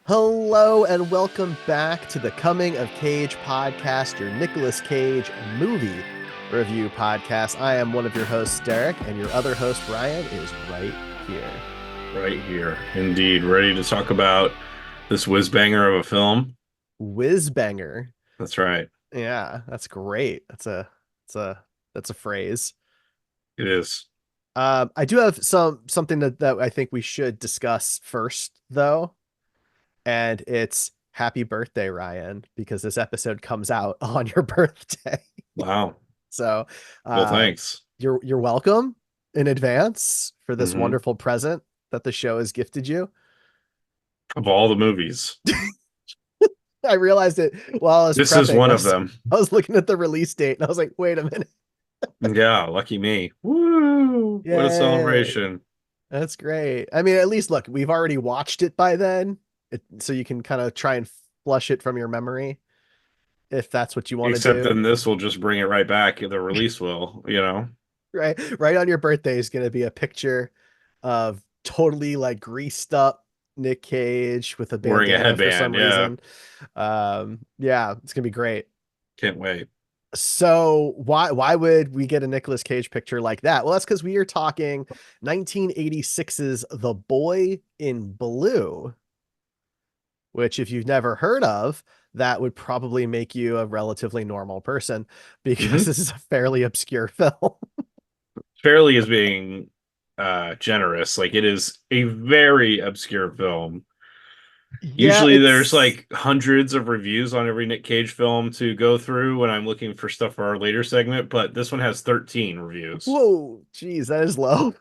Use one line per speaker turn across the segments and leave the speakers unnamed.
Hello and welcome back to the Coming of Cage podcast, your Nicolas Cage movie review podcast. I am one of your hosts, Derek, and your other host, Ryan, is right here.
Right here. Indeed. Ready to talk about this whiz banger of a film?
Whiz banger.
That's right.
Yeah, that's great. That's a phrase.
It is.
I do have something that I think we should discuss first, though, and it's happy birthday, Ryan, because this episode comes out on your birthday.
Wow.
So,
Well,
uh,
thanks.
you're welcome in advance for this
hmm
wonderful present that the show has gifted you.
Of all the movies,
I realized it while I was
this is
prepping
one of
this.
them.
I was looking at the release date and I was like, wait a minute.
Yeah, lucky me. Woo! What a
Yay.
celebration.
That's great. I mean, at least look, we've already watched it by then. So you can kind of try and flush it from your memory if that's what you want to
Except
do.
then this will just bring it right back. The release will.
Right. Right on your birthday is going to be a picture of totally like greased up Nick Cage with a
Wearing a
bandana for some
headband. Yeah.
reason. Yeah, it's gonna be great.
Can't wait.
So why would we get a Nicolas Cage picture like that? Well, that's because we are talking 1986's The Boy in Blue, which if you've never heard of, that would probably make you a relatively normal person because
hmm
this is a fairly obscure film.
Fairly is being generous. Like it is a very obscure film.
Yeah,
Usually there's
it's
like hundreds of reviews on every Nick Cage film to go through when I'm looking for stuff for our later segment, but this one has 13 reviews.
whoa, geez, that is low.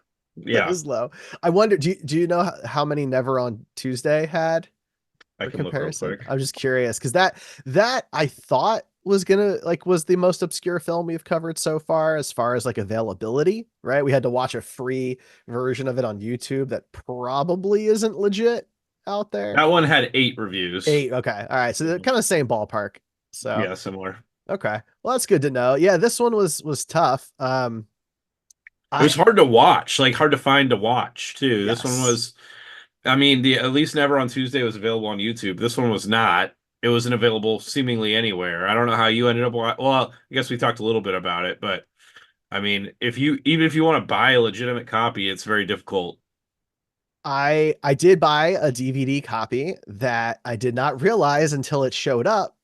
That
Yeah,
is low. I wonder, do you know how many Never on Tuesday had
I
for
can look real
comparison?
quick.
I'm just curious because that I thought was gonna like was the most obscure film we've covered so far as like availability, right? We had to watch a free version of it on YouTube that probably isn't legit out there.
That one had 8 reviews.
Eight, okay, all right, so they're kind of same ballpark. So
Yeah, similar.
okay, well that's good to know. Yeah, this one was tough.
It
I
was hard to watch, like hard to find to watch too. This one
yes.
was, I mean, the at least Never on Tuesday was available on YouTube. This one was not. It wasn't available seemingly anywhere. I don't know how you ended up. Well, I guess we talked a little bit about it, but I mean, even if you want to buy a legitimate copy, it's very difficult.
I did buy a DVD copy that I did not realize until it showed up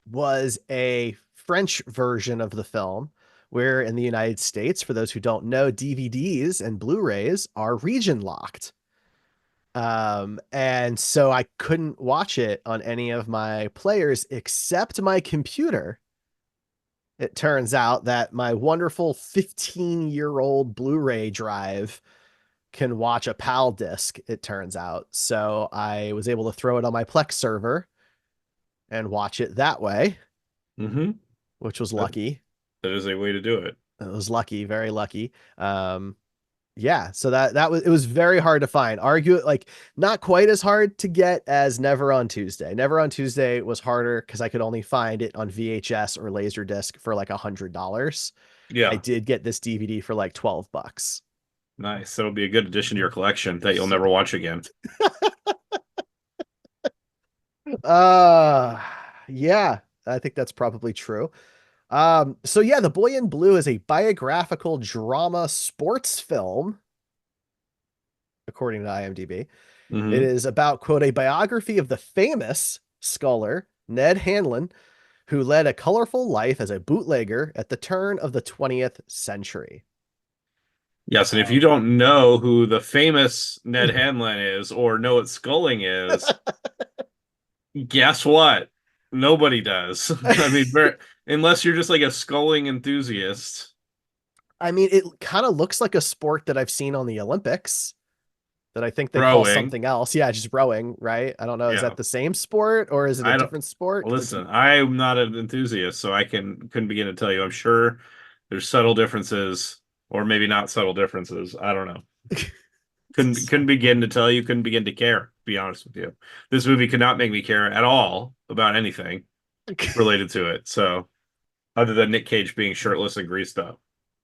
was a French version of the film, where in the United States, for those who don't know, DVDs and Blu-rays are region locked. And so I couldn't watch it on any of my players except my computer. It turns out that my wonderful 15-year-old Blu-ray drive can watch a PAL disc, it turns out. So I was able to throw it on my Plex server and watch it that way,
hmm
which was
That,
lucky.
that is a way to do it.
It was lucky, very lucky. Yeah, so it was very hard to find. Argue like not quite as hard to get as Never on Tuesday. Never on Tuesday was harder because I could only find it on VHS or Laserdisc for like $100. I
Yeah,
did get this DVD for like $12.
nice. That'll be a good addition to your collection that you'll never watch again.
Uh yeah, I think that's probably true. So yeah, The Boy in Blue is a biographical drama sports film, according to IMDb. It
hmm
is about, quote, a biography of the famous sculler, Ned Hanlon, who led a colorful life as a bootlegger at the turn of the 20th century.
Yes, and if you
Um,
don't know who the famous Ned Hanlan is or know what sculling is, guess what? Nobody does. I mean, unless you're just like a sculling enthusiast.
I mean, it kind of looks like a sport that I've seen on the Olympics that I think they call
Rowing.
something else. Yeah, just rowing, right? I don't know. Is that
Yeah.
the same sport or is it a
I don't
different sport? Because it's
listen, I'm not an enthusiast, so I couldn't begin to tell you. I'm sure there's subtle differences, or maybe not subtle differences. I don't know. Couldn't begin to tell you, couldn't begin to care, to be honest with you. This movie could not make me care at all about anything related to it. So other than Nick Cage being shirtless and greased up.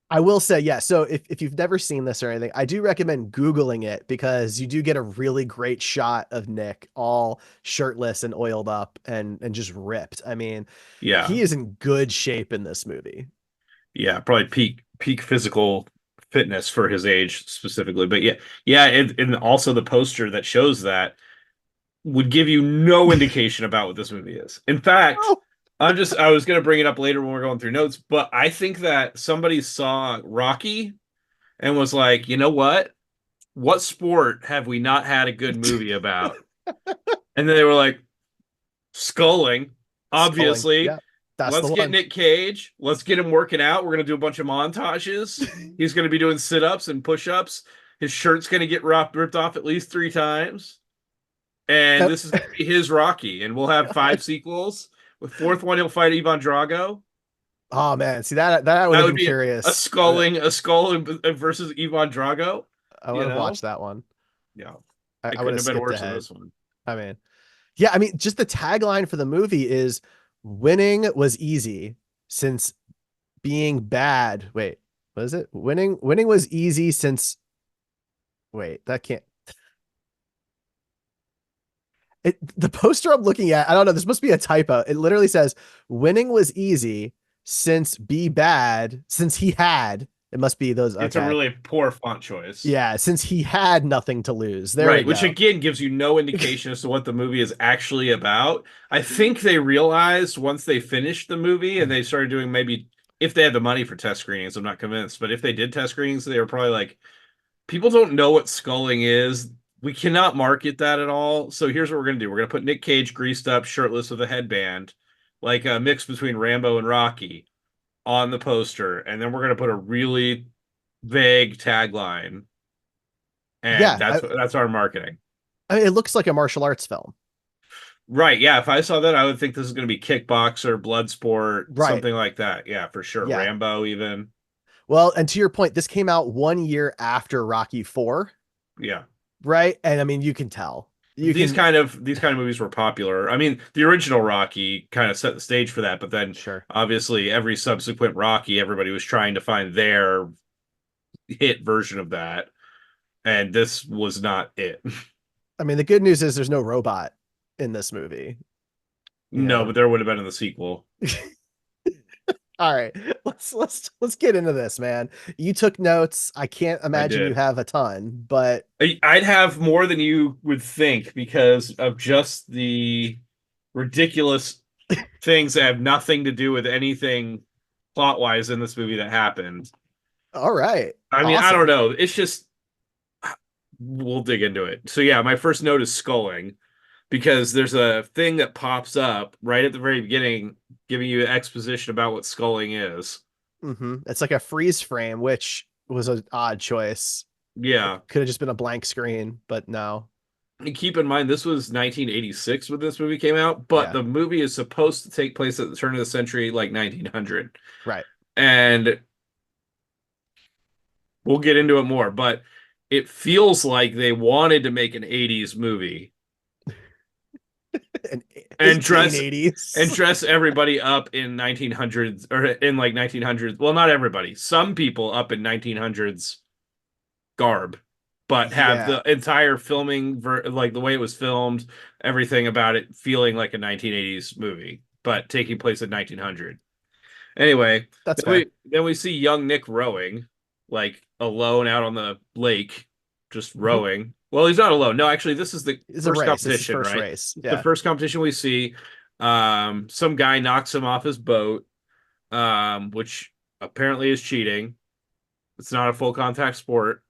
I will say, yeah. So if you've never seen this or anything, I do recommend Googling it because you do get a really great shot of Nick all shirtless and oiled up and just ripped. I mean,
Yeah.
he is in good shape in this movie.
Yeah, probably peak physical fitness for his age specifically. But yeah, yeah, and also the poster that shows that would give you no indication about what this movie is. In fact,
Oh,
I was gonna bring it up later when we're going through notes, but I think that somebody saw Rocky and was like, you know what? What sport have we not had a good movie about? And then they were like, sculling,
sculling.
obviously.
Yeah, that's the
Let's get
one.
Nick Cage. Let's get him working out. We're gonna do a bunch of montages. He's gonna be doing sit-ups and push-ups. His shirt's gonna get ripped off at least 3 times. And
That,
this is gonna be his Rocky. And we'll have
God.
5 sequels. The fourth one, he'll fight Ivan Drago.
Oh man, see that I would
That
have
would
been
be
curious.
a skull versus Ivan Drago.
I would
You
have
know?
watched that one.
Yeah.
I,
It
I would
couldn't
have
have been
skipped
worse than
ahead.
this one.
I mean, yeah, I mean, just the tagline for the movie is winning was easy since being bad. Wait, what is it? Winning was easy since wait, that can't the poster I'm looking at, I don't know, this must be a typo. It literally says winning was easy since be bad, since he had, it must be those
It's a
okay.
really poor font choice.
Yeah, since he had nothing to lose. There we
Right, which
go.
again gives you no indication as to what the movie is actually about. I think they realized once they finished the movie and they started doing maybe if they had the money for test screenings, I'm not convinced, but if they did test screenings, they were probably like, people don't know what sculling is. We cannot market that at all. So here's what we're gonna do. We're gonna put Nick Cage greased up, shirtless with a headband, like a mix between Rambo and Rocky on the poster, and then we're gonna put a really vague tagline, and
Yeah,
that's our marketing.
I mean, it looks like a martial arts film.
Right. Yeah. If I saw that, I would think this is going to be Kickboxer, Bloodsport,
Right.
something like that. Yeah, for sure.
Yeah.
Rambo, even.
Well, and to your point, this came out 1 year after Rocky 4,
Yeah.
right? And I mean, you can tell. You
These
can
kind of these kind of movies were popular. I mean, the original Rocky kind of set the stage for that, but then
sure.
obviously every subsequent Rocky, everybody was trying to find their hit version of that, and this was not it.
I mean, the good news is there's no robot in this movie. You
No,
know.
but there would have been in the sequel.
All right, let's get into this, man. You took notes. I can't
I
imagine you
did.
have a ton, but
I'd have more than you would think because of just the ridiculous things that have nothing to do with anything plot wise in this movie that happened.
all right,
I mean, I don't
awesome.
know. It's just we'll dig into it. So yeah, my first note is sculling because there's a thing that pops up right at the very beginning, giving you exposition about what sculling is.
It's like a freeze frame, which was an odd choice. It
Yeah.
could have just been a blank screen, but no.
And keep in mind, this was 1986 when this movie came out, but
Yeah,
the movie is supposed to take place at the turn of the century, like 1900.
right.
And we'll get into it more, but it feels like they wanted to make an 80s movie
In
and dress
1880s.
everybody up in 1900s or in like 1900s. Well, not everybody. Some people up in 1900s garb, but have
Yeah,
the entire filming like the way it was filmed, everything about it feeling like a 1980s movie, but taking place in 1900. Anyway,
that's fair.
then we see young Nick rowing, like alone out on the lake, just
Mhm.
rowing. Well, he's not alone. No, actually, this is the
It's a
first
race. It's his
competition,
first
right?
race.
It's the
Yeah.
first competition we see. Some guy knocks him off his boat, which apparently is cheating. It's not a full contact sport.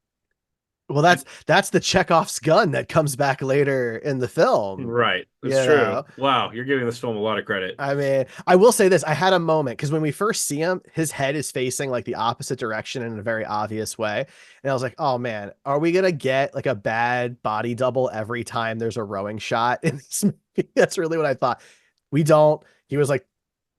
Well, that's the Chekhov's gun that comes back later in the film.
Right.
You
That's true.
know,
Wow, you're giving this film a lot of credit.
I mean, I will say this. I had a moment because when we first see him, his head is facing like the opposite direction in a very obvious way. And I was like, oh man, are we gonna get like a bad body double every time there's a rowing shot in this movie? That's really what I thought. We don't. He was like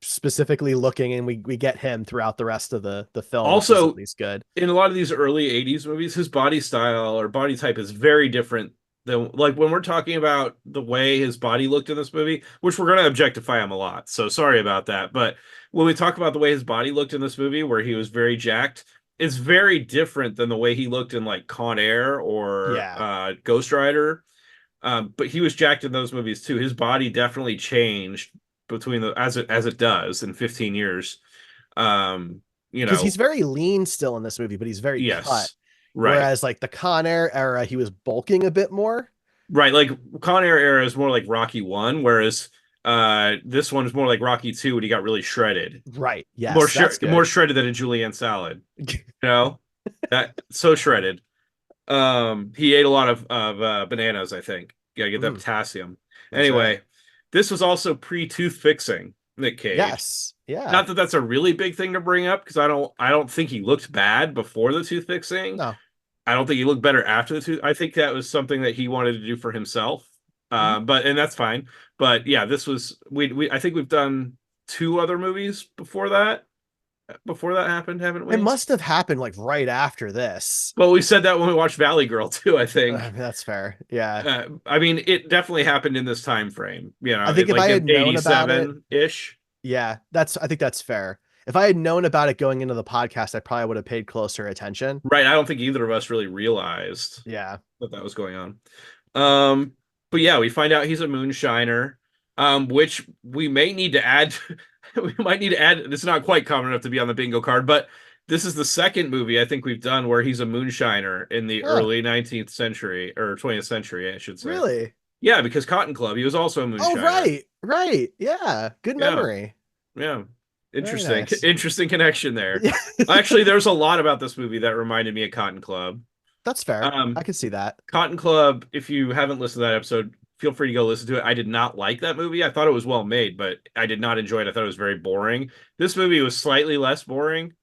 specifically looking, and we get him throughout the rest of the film, which is at
Also,
least good.
in a lot of these early 80s movies, his body style or body type is very different than like when we're talking about the way his body looked in this movie, which we're going to objectify him a lot. So sorry about that. But when we talk about the way his body looked in this movie, where he was very jacked, is very different than the way he looked in like Con Air or
Yeah.
Ghost Rider. But he was jacked in those movies too. His body definitely changed between the as it does in 15 years. Um, you
Because
know,
he's very lean still in this movie, but he's very cut.
yes, right,
Whereas like the Con Air era, he was bulking a bit more.
right. Like Con Air era is more like Rocky One, whereas this one is more like Rocky Two, and he got really shredded,
Right. Yes, that's
more
good.
shredded than a julienne salad. You know, that so shredded. He ate a lot of bananas, I think. Gotta get that
Mhm,
potassium.
that's right.
Anyway, this was also pre-tooth fixing, Nick Cage.
Yes. Yeah.
Not that that's a really big thing to bring up because I don't think he looked bad before the tooth fixing.
No.
I don't think he looked better after the tooth. I think that was something that he wanted to do for himself.
Mhm.
But and that's fine. But yeah, this was we I think we've done two other movies before that happened, haven't
It
we?
must have happened like right after this.
Well, we said that when we watched Valley Girl too, I think.
That's fair. Yeah.
I mean, it definitely happened in this time frame,
I think if I
like
had
in
known about it,
87 ish.
yeah, I think that's fair. If I had known about it going into the podcast, I probably would have paid closer attention.
Right. I don't think either of us really realized
Yeah.
that that was going on. Um, but yeah, we find out he's a moonshiner, which we may need to add. We might need to add. It's not quite common enough to be on the bingo card, but this is the second movie I think we've done where he's a moonshiner in the
Huh.
early 19th century or 20th century, I should say.
Really?
Yeah, because Cotton Club, he was also a
Oh,
moonshiner.
right. Right. Yeah. Good
Yeah.
memory.
Yeah.
Very
Interesting.
nice.
Interesting connection there.
Yeah.
Actually, there's a lot about this movie that reminded me of Cotton Club.
That's fair. I
Um,
can see that.
Cotton Club, if you haven't listened to that episode, feel free to go listen to it. I did not like that movie. I thought it was well made, but I did not enjoy it. I thought it was very boring. This movie was slightly less boring,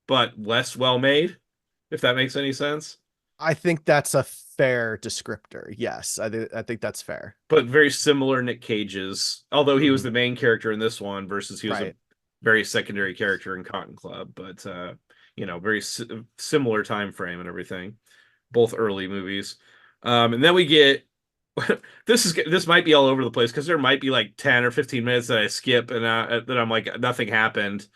but less well made, if that makes any sense.
I think that's a fair descriptor. Yes. I think that's fair.
But very similar Nick Cage's, although he was
Mhm.
the main character in this one versus he was a
Right.
very secondary character in Cotton Club, but very similar time frame and everything. Both early movies. And then we get this might be all over the place because there might be like 10 or 15 minutes that I skip and that I'm like nothing happened.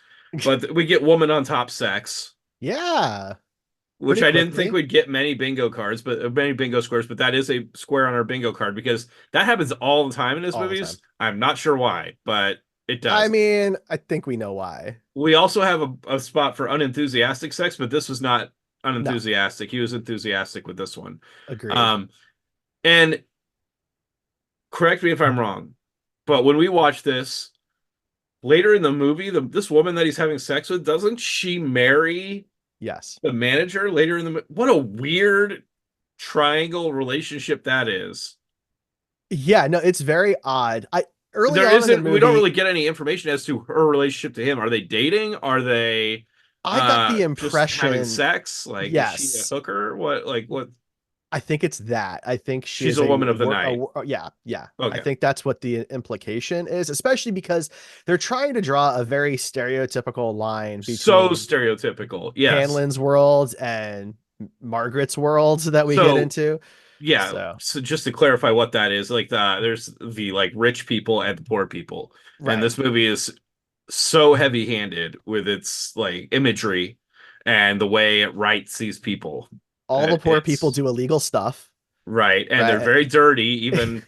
But we get woman on top sex,
Yeah.
which
Pretty
I didn't think
quickly.
we'd get many bingo cards, but many bingo squares, but that is a square on our bingo card because that happens all the time in his
All the time.
movies. I'm not sure why, but it
I
does.
mean, I think we know why.
We also have a spot for unenthusiastic sex, but this was not
No.
unenthusiastic. He was enthusiastic with this one.
Agreed.
Um, and correct me if I'm wrong, but when we watch this later in the movie, this woman that he's having sex with, doesn't she marry
Yes.
the manager later in the what a weird triangle relationship that is.
Yeah, no, it's very odd. I early
There
on in the
isn't we don't
movie,
really get any information as to her relationship to him. Are they dating? Are they
I got the
just having
impression,
sex? Like is she a
yes,
hooker? What
I think it's that. I think she
she's
is
a woman of the night.
yeah, yeah. I
Okay.
think that's what the implication is, especially because they're trying to draw a very stereotypical line
So
between
stereotypical. Yes.
Hanlon's world and Margaret's world that we get
So
into.
yeah,
So,
so just to clarify what that is, like there's the like rich people and the poor people. And
right.
this movie is so heavy-handed with its like imagery and the way it writes these people.
All the poor people
It's
do illegal stuff,
right, and they're
right?
very dirty. Even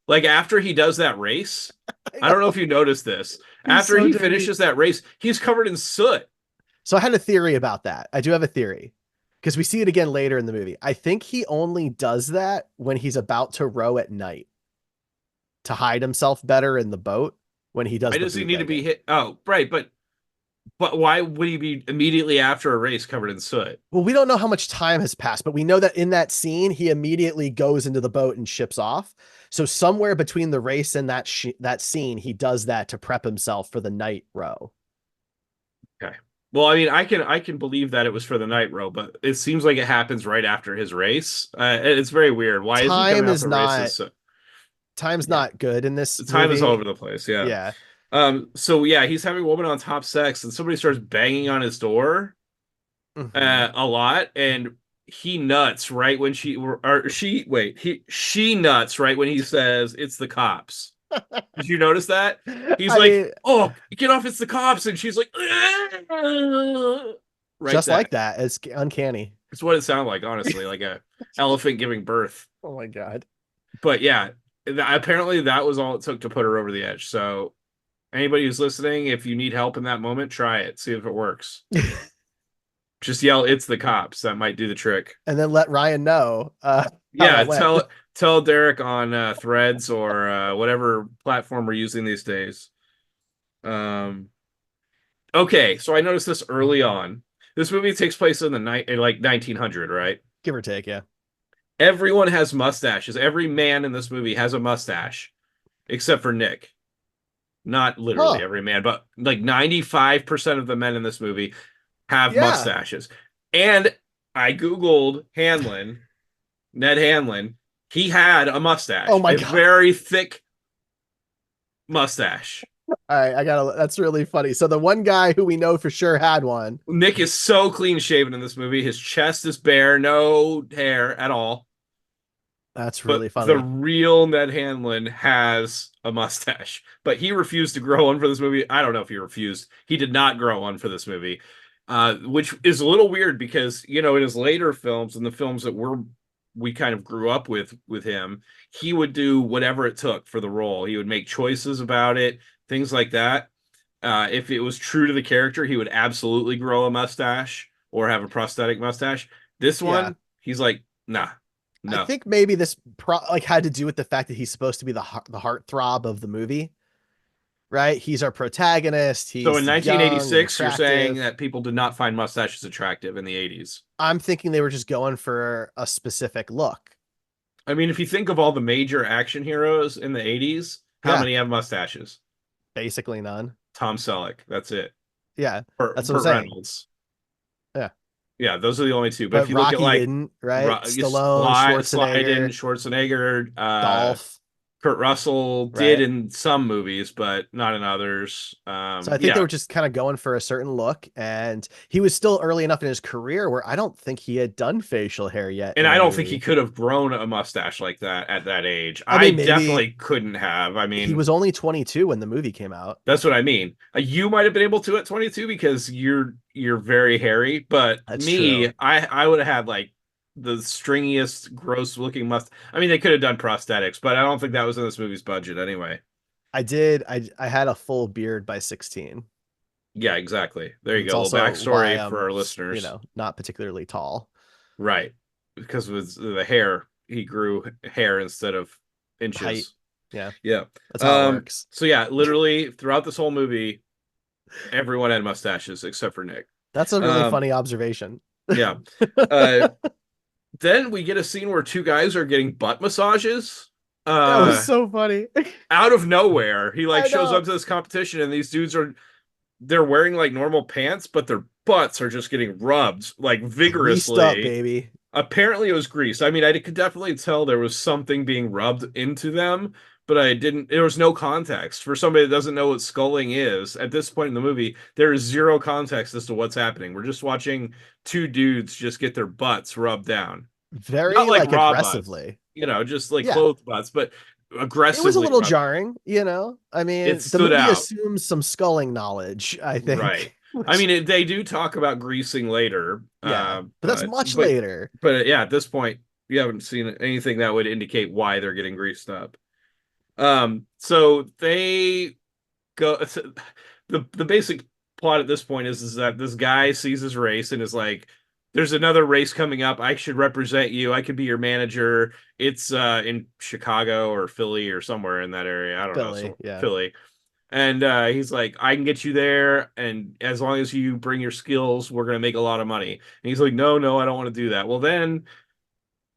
like after he does that race,
I
I don't know
know.
if you noticed this.
He's
After
so
he
dirty.
finishes that race, he's covered in soot.
So I had a theory about that. I do have a theory because we see it again later in the movie. I think he only does that when he's about to row at night to hide himself better in the boat when he
Why
does the
does he need to be
bootlegging.
hit? Oh, right, but why would he be immediately after a race covered in soot?
Well, we don't know how much time has passed, but we know that in that scene, he immediately goes into the boat and ships off. So somewhere between the race and that scene, he does that to prep himself for the night row.
Okay. Well, I mean, I can believe that it was for the night row, but it seems like it happens right after his race. It's very weird. Why is he
Time
coming off
is
the races?
not
So
time's
yeah,
not good in this
the time is all
movie.
over the place. Yeah.
Yeah.
So yeah, he's having a woman on top sex, and somebody starts banging on his door
Mhm.
a lot, and he nuts right when or she wait she nuts right when he says it's the cops. Did you notice that? He's
I
like,
mean,
"Oh, get off! It's the cops!" And she's like, "Ugh." Right,
Just like
that.
that. It's uncanny.
It's what it sounded like, honestly, like a elephant giving birth.
Oh my God.
But yeah, apparently that was all it took to put her over the edge. So anybody who's listening, if you need help in that moment, try it. See if it works. Just yell, "It's the cops." That might do the trick.
And then let Ryan know how
Yeah,
that went.
tell Derek on Threads or whatever platform we're using these days. Um, okay, so I noticed this early on. This movie takes place in the night in like 1900, right?
Give or take, yeah.
Everyone has mustaches. Every man in this movie has a mustache, except for Nick. Not literally
Huh.
every man, but like 95% of the men in this movie have
Yeah.
mustaches. And I Googled Hanlon, Ned Hanlon. He had a
Oh
mustache,
my
a
God.
very thick mustache.
All right, I gotta. That's really funny. So the one guy who we know for sure had one.
Nick is so clean shaven in this movie. His chest is bare, no hair at all.
That's
But
really
the
funny.
real Ned Hanlon has a mustache, but he refused to grow one for this movie. I don't know if he refused. He did not grow one for this movie, which is a little weird because in his later films and the films that we kind of grew up with him, he would do whatever it took for the role. He would make choices about it, things like that. If it was true to the character, he would absolutely grow a mustache or have a prosthetic mustache. This
Yeah.
one, he's like, nah,
I
no.
think maybe this like had to do with the fact that he's supposed to be the heartthrob of the movie, right? He's our protagonist.
So in
He's young and
1986, you're saying
attractive.
that people did not find mustaches attractive in the 80s.
I'm thinking they were just going for a specific look.
I mean, if you think of all the major action heroes in the 80s, how
Yeah,
many have mustaches?
basically none.
Tom Selleck, that's it.
Yeah, that's what I'm
Burt
saying.
Reynolds.
Yeah,
Yeah, those are the only two. But if
but
you look at
Rocky
like
didn't, right?
you
Stallone,
slide in
Schwarzenegger,
Schwarzenegger,
Dolph,
Kurt Russell did
right?
in some movies, but not in others.
So I think they
Yeah,
were just kind of going for a certain look, and he was still early enough in his career where I don't think he had done facial hair yet
and
in
I
a
don't think he
movie.
could have grown a mustache like that at that age.
I
I
mean, maybe
definitely couldn't have. I
he
mean,
was only 22 when the movie came out.
that's what I mean. You might have been able to at 22 because you're very hairy, but
That's
me,
true.
I would have had like the stringiest, gross looking must. I mean, they could have done prosthetics, but I don't think that was in this movie's budget anyway.
I did. I had a full beard by 16.
Yeah, exactly. There you
It's
go. A little
also why
backstory for
I'm,
our listeners.
not particularly tall.
Right. Because with the hair, he grew hair instead of
Height.
inches.
Yeah,
Yeah.
that's how it works.
So yeah, literally throughout this whole movie, everyone had mustaches except for Nick.
That's a really
Um,
funny observation.
yeah. Uh, then we get a scene where two guys are getting butt massages.
That was
Uh,
so funny.
Out of nowhere, he like
I
shows up
know.
to this competition, and these dudes they're wearing like normal pants, but their butts are just getting rubbed like
Greased up,
vigorously.
baby.
Apparently, it was grease. I mean, I could definitely tell there was something being rubbed into them, but I didn't. There was no context for somebody that doesn't know what sculling is. At this point in the movie, there is zero context as to what's happening. We're just watching two dudes just get their butts rubbed down. Not
Very
like
like
raw butts,
aggressively.
just like
Yeah.
clothed butts, but
It was a
aggressively
little
rubbed.
jarring. I
It
mean, the
stood
movie
out.
assumes some sculling knowledge, I think.
Right. I mean, they do talk about greasing later,
Yeah, but that's much
but
later.
yeah, at this point, you haven't seen anything that would indicate why they're getting greased up. So they go. The basic plot at this point is that this guy sees his race and is like, "There's another race coming up. I should represent you. I could be your manager. It's in Chicago or Philly or somewhere in that area. I don't know.
Billy,
So
yeah.
Philly." And he's like, I can get you there, and as long as you bring your skills, we're gonna make a lot of money. And he's like, no, no, I don't want to do that. Well, then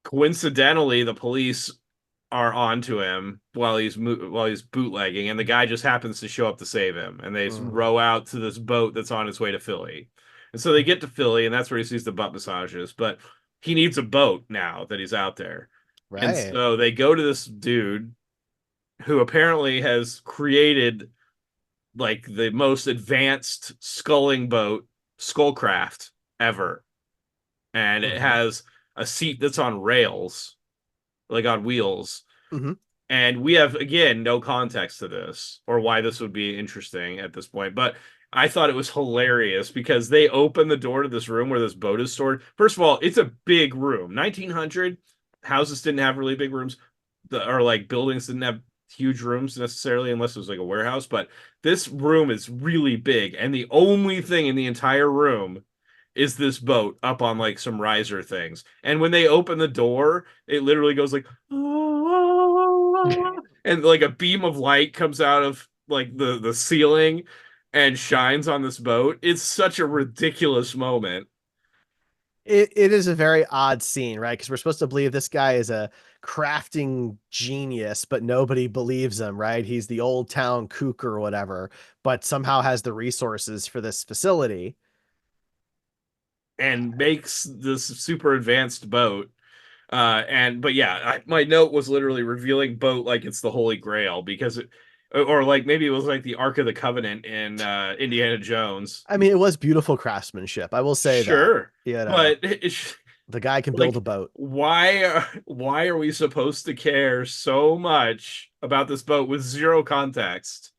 coincidentally, the police are onto him while he's bootlegging, and the guy just happens to show up to save him. And they
Mm,
row out to this boat that's on its way to Philly. And so they get to Philly, and that's where he sees the butt massages. But he needs a boat now that he's out there. And
right.
so they go to this dude who apparently has created like the most advanced sculling boat, Skullcraft ever. And it
Hmm.
has a seat that's on rails, like on wheels.
Hmm.
And we have, again, no context to this or why this would be interesting at this point. But I thought it was hilarious because they open the door to this room where this boat is stored. First of all, it's a big room. 1900 houses didn't have really big rooms, or like buildings didn't have huge rooms necessarily, unless it was like a warehouse. But this room is really big, and the only thing in the entire room is this boat up on like some riser things. And when they open the door, it literally goes like, and like a beam of light comes out of like the ceiling and shines on this boat. It's such a ridiculous moment.
It is a very odd scene, right? Because we're supposed to believe this guy is a crafting genius, but nobody believes him, right? He's the old town kook or whatever, but somehow has the resources for this facility.
And makes this super advanced boat. And but yeah, my note was literally revealing boat like it's the Holy Grail because or like maybe it was like the Ark of the Covenant in Indiana Jones.
I mean, it was beautiful craftsmanship. I will say that,
Sure,
you know,
but it's
the guy can build a
like
boat.
why are we supposed to care so much about this boat with zero context?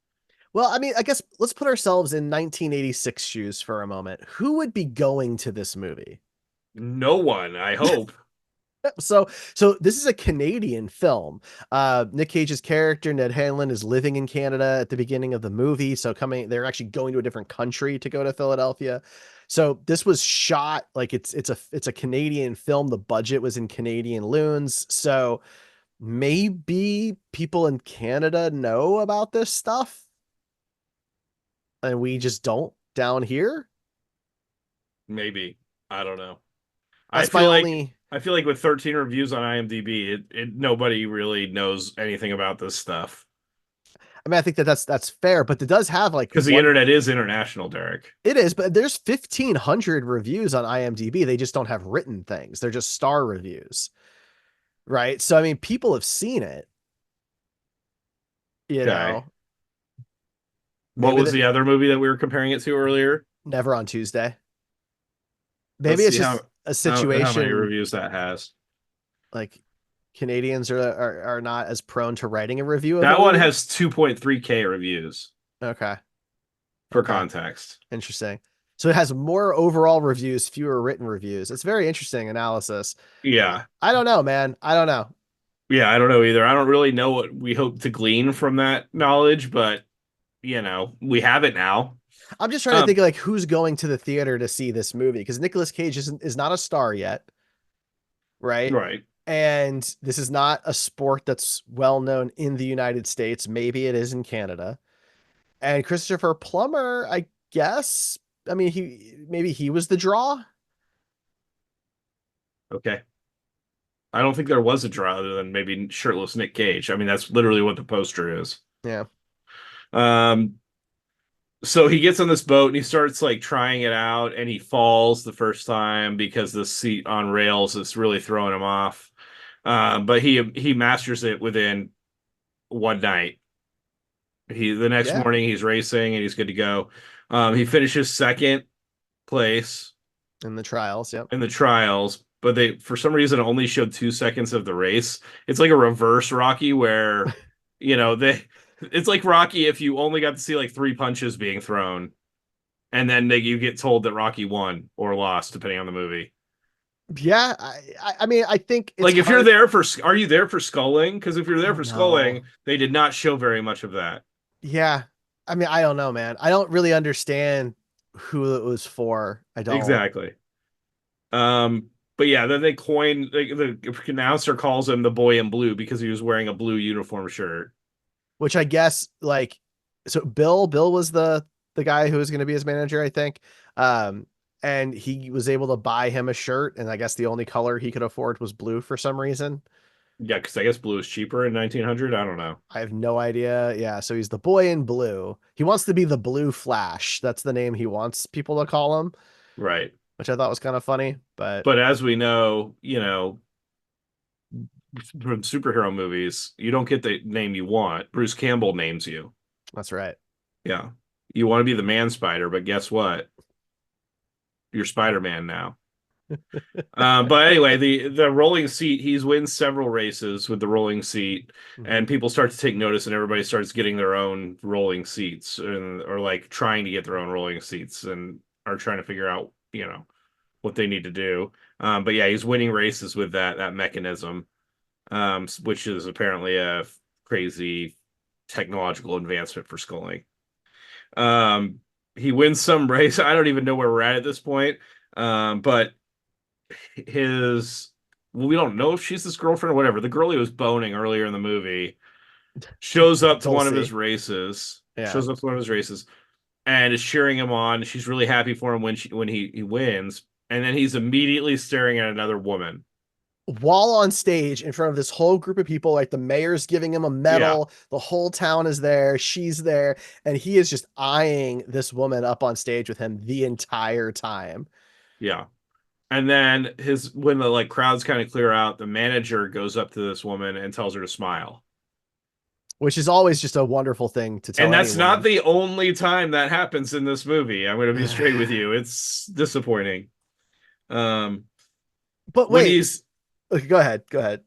Well, I mean, I guess let's put ourselves in 1986 shoes for a moment. Who would be going to this movie?
No one, I hope.
So this is a Canadian film. Nick Cage's character Ned Hanlon is living in Canada at the beginning of the movie. So they're actually going to a different country to go to Philadelphia. So this was shot like it's a Canadian film. The budget was in Canadian loons. So maybe people in Canada know about this stuff and we just don't down here.
Maybe. I don't know. I
That's my
feel like
only.
I feel like with 13 reviews on IMDb, it nobody really knows anything about this stuff
I mean, I think that's fair, but it does have like
because the
one.
internet is international, Derek.
It is, but there's 1,500 reviews on IMDb. They just don't have written things. They're just star reviews, right? So I mean, people have seen it. You
Okay.
know,
What
maybe
was
that
the other movie that we were comparing it to earlier?
never on Tuesday.
Let's
Maybe it's
see
just a
how many
situation
reviews that has.
like Canadians are not as prone to writing a review of a
That one
movie.
has 2.3K reviews
Okay,
for
okay,
context.
interesting. So it has more overall reviews, fewer written reviews. It's very interesting analysis.
Yeah.
I don't know, man. I don't know.
Yeah, I don't know either. I don't really know what we hope to glean from that knowledge, but we have it now.
I'm just trying to
Um,
think of like who's going to the theater to see this movie because Nicolas Cage is not a star yet, right?
right.
And this is not a sport that's well known in the United States. Maybe it is in Canada. And Christopher Plummer, I guess. I mean, he was the draw.
Okay. I don't think there was a draw other than maybe shirtless Nick Cage. I mean, that's literally what the poster is.
Yeah,
Um, so he gets on this boat and he starts like trying it out and he falls the first time because the seat on rails is really throwing him off. But he masters it within one night. The next
yeah,
morning he's racing and he's good to go. He finishes second place
in the trials. Yep.
in the trials, but they for some reason only showed 2 seconds of the race. It's like a reverse Rocky where they it's like Rocky if you only got to see like three punches being thrown, and then you get told that Rocky won or lost depending on the movie.
Yeah, I mean, I think it's
Like if you're
hard.
there for, are you there for sculling? Because if you're there
Oh
for
no.
sculling, they did not show very much of that.
Yeah. I mean, I don't know, man. I don't really understand who it was for. I don't.
Exactly. But yeah, then they coin the announcer calls him the boy in blue because he was wearing a blue uniform shirt.
Which I guess like so Bill was the guy who was going to be his manager, I think. Um and he was able to buy him a shirt and I guess the only color he could afford was blue for some reason.
Yeah, because I guess blue is cheaper in 1900. I don't know.
I have no idea. Yeah, so he's the boy in blue. He wants to be the Blue Flash. That's the name he wants people to call him,
Right.
which I thought was kind of funny, but
But as we know, from superhero movies, you don't get the name you want. Bruce Campbell names you.
that's right.
Yeah. You want to be the man spider, but guess what? You're Spider-Man now. But anyway, the rolling seat, he's wins several races with the rolling seat,
Mhm.
and people start to take notice, and everybody starts getting their own rolling seats, or like trying to get their own rolling seats, and are trying to figure out, what they need to do. But yeah, he's winning races with that mechanism, which is apparently a crazy technological advancement for sculling. Um, he wins some race. I don't even know where we're at this point. But his well, we don't know if she's his girlfriend or whatever. The girl he was boning earlier in the movie shows up to one of his
Dulcie.
races.
Yeah.
Shows up to one of his races and is cheering him on. She's really happy for him when he wins, and then he's immediately staring at another woman.
While on stage in front of this whole group of people, like the mayor's giving him a
Yeah,
medal, the whole town is there, she's there, and he is just eyeing this woman up on stage with him the entire time,
yeah. And then when the like crowds kind of clear out, the manager goes up to this woman and tells her to smile.
which is always just a wonderful thing to
And
tell any
that's not
woman.
the only time that happens in this movie. I'm going to be straight with you. It's disappointing. Um,
But
when
wait,
he's
okay, go ahead, go ahead.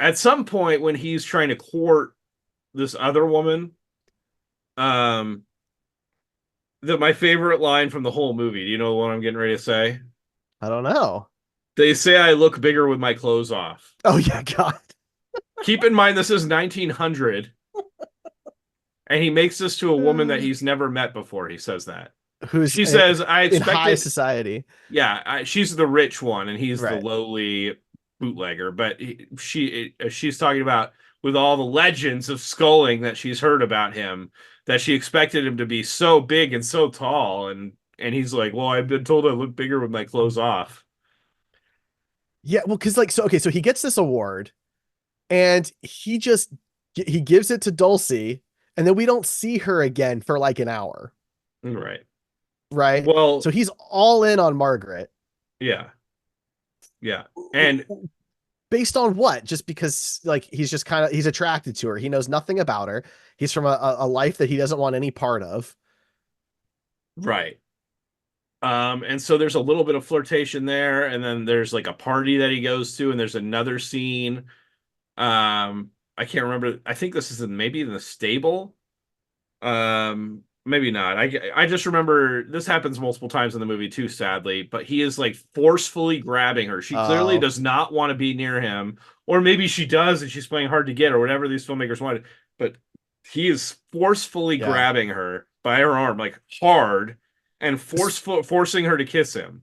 at some point when he's trying to court this other woman, um, my favorite line from the whole movie. Do you know what I'm getting ready to say?
I don't know.
They say I look bigger with my clothes off.
Oh yeah, God.
Keep in mind this is 1900, and he makes this to a woman that he's never met before. He says that.
Who's
She says, "I
in high
expected."
society.
Yeah, she's the rich one, and he's the
Right.
lowly bootlegger. But she's talking about with all the legends of sculling that she's heard about him, that she expected him to be so big and so tall, and he's like, "Well, I've been told I look bigger with my clothes off."
Yeah, well, because like so okay, so he gets this award and he gives it to Dulcie, and then we don't see her again for like an hour,
Right.
right? So
Well,
he's all in on Margaret.
yeah, yeah, and
Based on what? Just because like he's just kind of he's attracted to her. He knows nothing about her. He's from a life that he doesn't want any part of.
right. And so there's a little bit of flirtation there, and then there's like a party that he goes to, and there's another scene. I can't remember. I think this is maybe in the stable. Maybe not. I just remember this happens multiple times in the movie too, sadly. But he is like forcefully grabbing her. She clearly
Oh,
does not want to be near him, or maybe she does, and she's playing hard to get, or whatever these filmmakers wanted. But he is forcefully
yeah.
grabbing her by her arm, like hard, and
This,
forcing her to kiss him.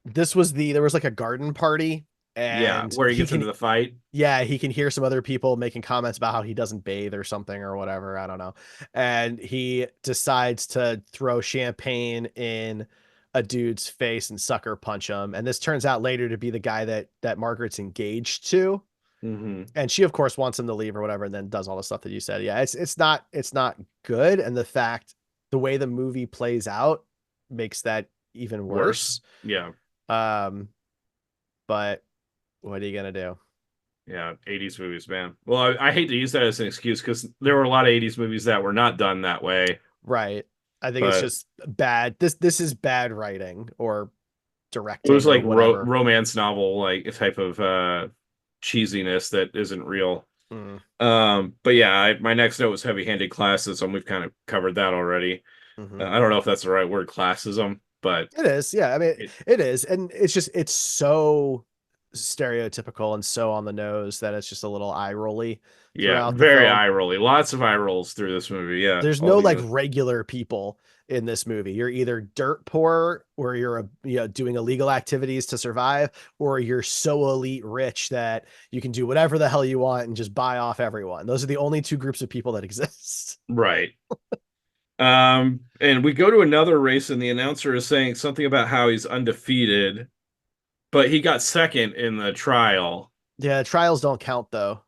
this was there was like a garden party,
Yeah,
and
where he
he
gets
can
into the fight.
yeah, he can hear some other people making comments about how he doesn't bathe or something or whatever. I don't know. And he decides to throw champagne in a dude's face and sucker punch him. And this turns out later to be the guy that Margaret's engaged to.
Hmm.
And she of course wants him to leave or whatever, and then does all the stuff that you said. Yeah, it's not good. And the way the movie plays out makes that even
Worse.
worse.
Yeah.
Um, but what are you gonna do?
Yeah, 80s movies, man. Well, I hate to use that as an excuse because there were a lot of 80s movies that were not done that way,
Right. I think it's
but
just bad. This is bad writing or
it was
directing or
like
whatever.
romance novel, like a type of cheesiness that isn't real.
Mm,
But yeah, my next note was heavy-handed classism. We've kind of covered that already.
hmm.
I don't know if that's the right word, classism, but
It is. Yeah. I mean,
it,
it is. And it's so stereotypical and so on the nose that it's just a little eye rolly
yeah,
throughout the
very
film.
eye rolly. Lots of eye rolls through this movie. Yeah,
There's
all
no like
together.
regular people in this movie. You're either dirt poor or you're doing illegal activities to survive, or you're so elite rich that you can do whatever the hell you want and just buy off everyone. Those are the only two groups of people that exist.
Right. And we go to another race, and the announcer is saying something about how he's undefeated, but he got second in the trial.
Yeah, trials don't count though.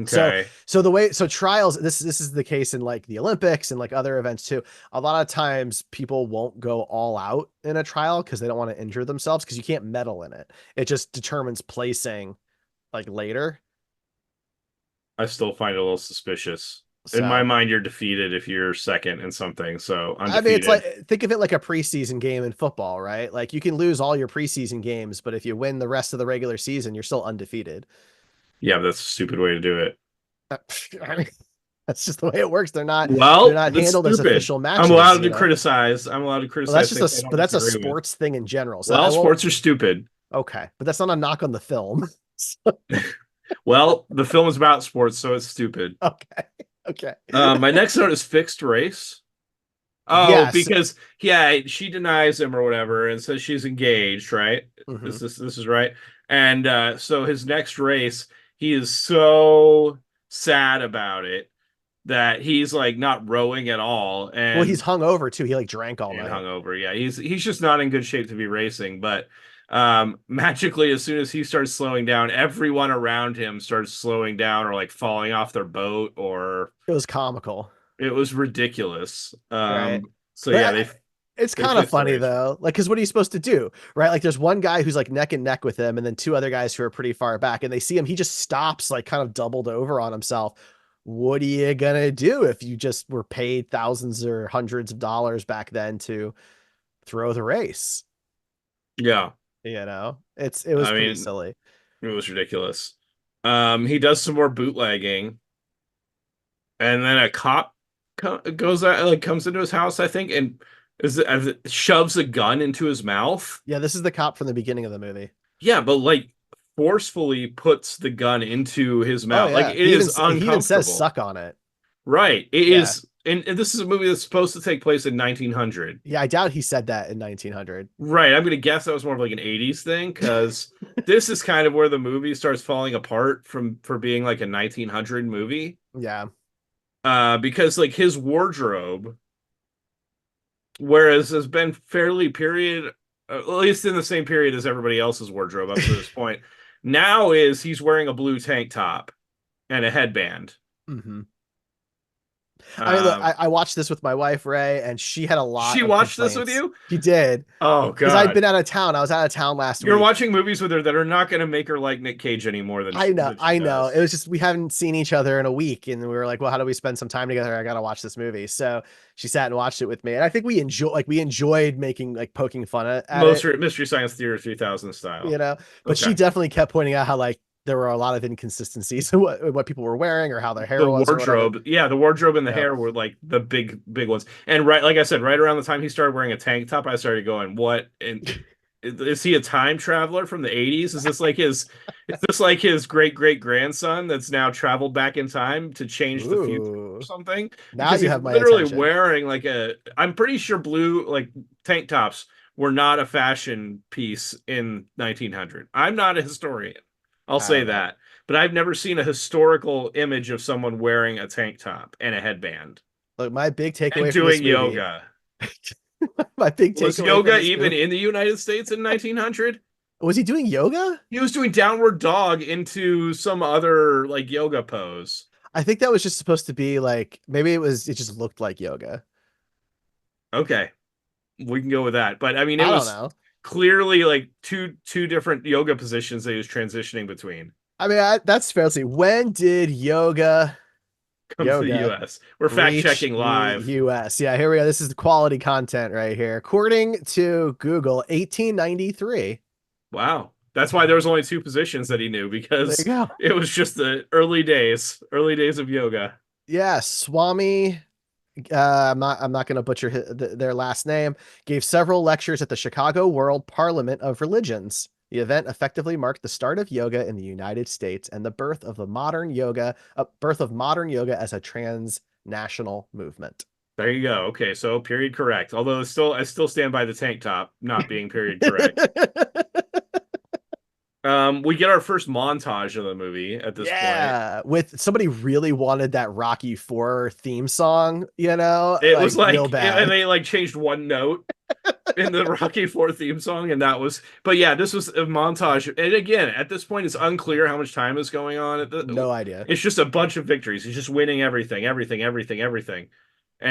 So
Okay.
so trials, this is the case in like the Olympics and like other events too. A lot of times people won't go all out in a trial because they don't want to injure themselves because you can't medal in it. It just determines placing like later.
I still find it a little suspicious. In my
So
mind, you're defeated if you're second in something. So
I mean, it's
undefeated.
like think of it like a preseason game in football, right? Like you can lose all your preseason games, but if you win the rest of the regular season, you're still undefeated.
Yeah, that's a stupid way to do it.
I mean, that's just the way it works. They're
Well,
not
that's
handled as
stupid.
official
I'm
matches,
allowed
you
to
know.
criticize. I'm allowed to
Well, that's
criticize
just
things I
but
don't
that's a
disagree with.
sports thing in general. So I
Well,
won't.
sports are stupid.
Okay, but that's not a knock on the film. So,
Well, the film is about sports, so it's stupid.
okay, okay.
My next note is fixed race. Oh,
Yes.
because yeah, she denies him or whatever and says she's engaged, right?
Hmm.
This is right. And so his next race, he is so sad about it that he's like not rowing at all
Well, he's hung over too. He like drank all
and
night.
hungover. Yeah, he's just not in good shape to be racing. But magically, as soon as he starts slowing down, everyone around him starts slowing down or like falling off their boat, or
It was comical,
it was ridiculous.
right?
So
But
yeah,
it's
they
kind of
fixed the
funny
race.
though, like because what are you supposed to do, right? Like there's one guy who's like neck and neck with him, and then two other guys who are pretty far back, and they see him. He just stops, like kind of doubled over on himself. What are you gonna do if you just were paid thousands or hundreds of dollars back then to throw the race?
Yeah,
It was
I
pretty
mean,
silly.
it was ridiculous. He does some more bootlegging, and then a cop goes out, like comes into his house, I think, and shoves a gun into his mouth.
Yeah, this is the cop from the beginning of the movie.
Yeah, but like forcefully puts the gun into his
Oh
mouth. Like
yeah,
it is
he even says
uncomfortable.
suck on it.
Right. It
Yeah,
is, and this is a movie that's supposed to take place in 1900.
yeah. I doubt he said that in 1900.
Right. I'm going to guess that was more of like an 80s thing because this is kind of where the movie starts falling apart from for being like a 1900 movie.
Yeah.
Because like his wardrobe, whereas has been fairly period, at least in the same period as everybody else's wardrobe up to this point, now is he's wearing a blue tank top and a headband.
Hmm. I mean, look,
Um,
I watched this with my wife Ray, and she had a lot
she
of
watched this with
complaints.
you?
She did
Oh
because I'd
God.
been out of town. I was out of town last
You're
week.
watching movies with her that are not going to make her like Nick Cage any more than she
I know. It
does.
was just we haven't seen each other in a week, and we were like, well, how do we spend some time together? I gotta watch this movie. So she sat and watched it with me, and I think we enjoyed making like poking fun at
Most
it,
Mystery Science Theater 3000
you
style.
know. But she
Okay.
definitely kept pointing out how like there were a lot of inconsistencies in what people were wearing or how their hair
The
was or whatever.
wardrobe, yeah, the wardrobe and the
Yeah.
hair were like the big ones. And right, like I said, right around the time he started wearing a tank top, I started going, "What? And is he a time traveler from the 80s? Is this like his great grandson that's now traveled back in time to change the future or
Ooh.
something?
Now
Because
you
he's
have my
literally
attention.
wearing like I'm pretty sure blue like tank tops were not a fashion piece in 1900. I'm not a historian. I'll
I
say
don't know.
that. But I've never seen a historical image of someone wearing a tank top and a headband
Look, my big
and
takeaway from this
doing
movie,
yoga.
my big
Was
takeaway from
yoga
this
even
movie,
in the United States in 1900?
was he doing yoga?
He was doing downward dog into some other like yoga pose.
I think that was just supposed to be like maybe it just looked like yoga.
Okay, we can go with that. But I mean, it
I don't
was
know.
clearly like two different yoga positions that he was transitioning between.
I mean, that's fair to say. When did
Come to the
yoga
U.S. We're fact
reach
checking
the
live.
US? Yeah, here we go. This is the quality content right here. According to Google, 1893.
Wow. That's why there was only two positions that he knew
There you
because
go.
it was just the early days of yoga.
Yeah, Swami. I'm not going to butcher their last name. Gave several lectures at the Chicago World Parliament of Religions. The event effectively marked the start of yoga in the United States and the birth of modern yoga as a transnational movement.
There you go. Okay, so period correct. Although I still stand by the tank top not being period correct. We get our first montage of the movie at this point.
Yeah, with somebody really wanted that Rocky 4 theme song,
It
like
was
real
like and
bad.
they like changed one note in the Rocky 4 theme song, and that was. But yeah, this was a montage. And again, at this point, it's unclear how much time is going on.
No idea.
It's just a bunch of victories. He's just winning everything, and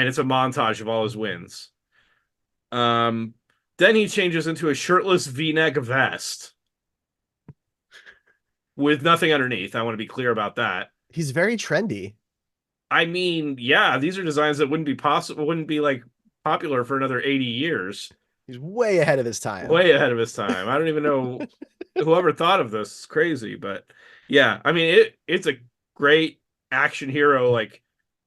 it's a montage of all his wins. Um, then he changes into a shirtless V-neck vest with nothing underneath. I want to be clear about that.
He's very trendy.
I mean, yeah, these are designs that wouldn't be possible, wouldn't be like popular for another 80 years.
He's way ahead of his time.
Way ahead of his time. I don't even know whoever thought of this. It's crazy, but yeah, I mean it's a great action hero like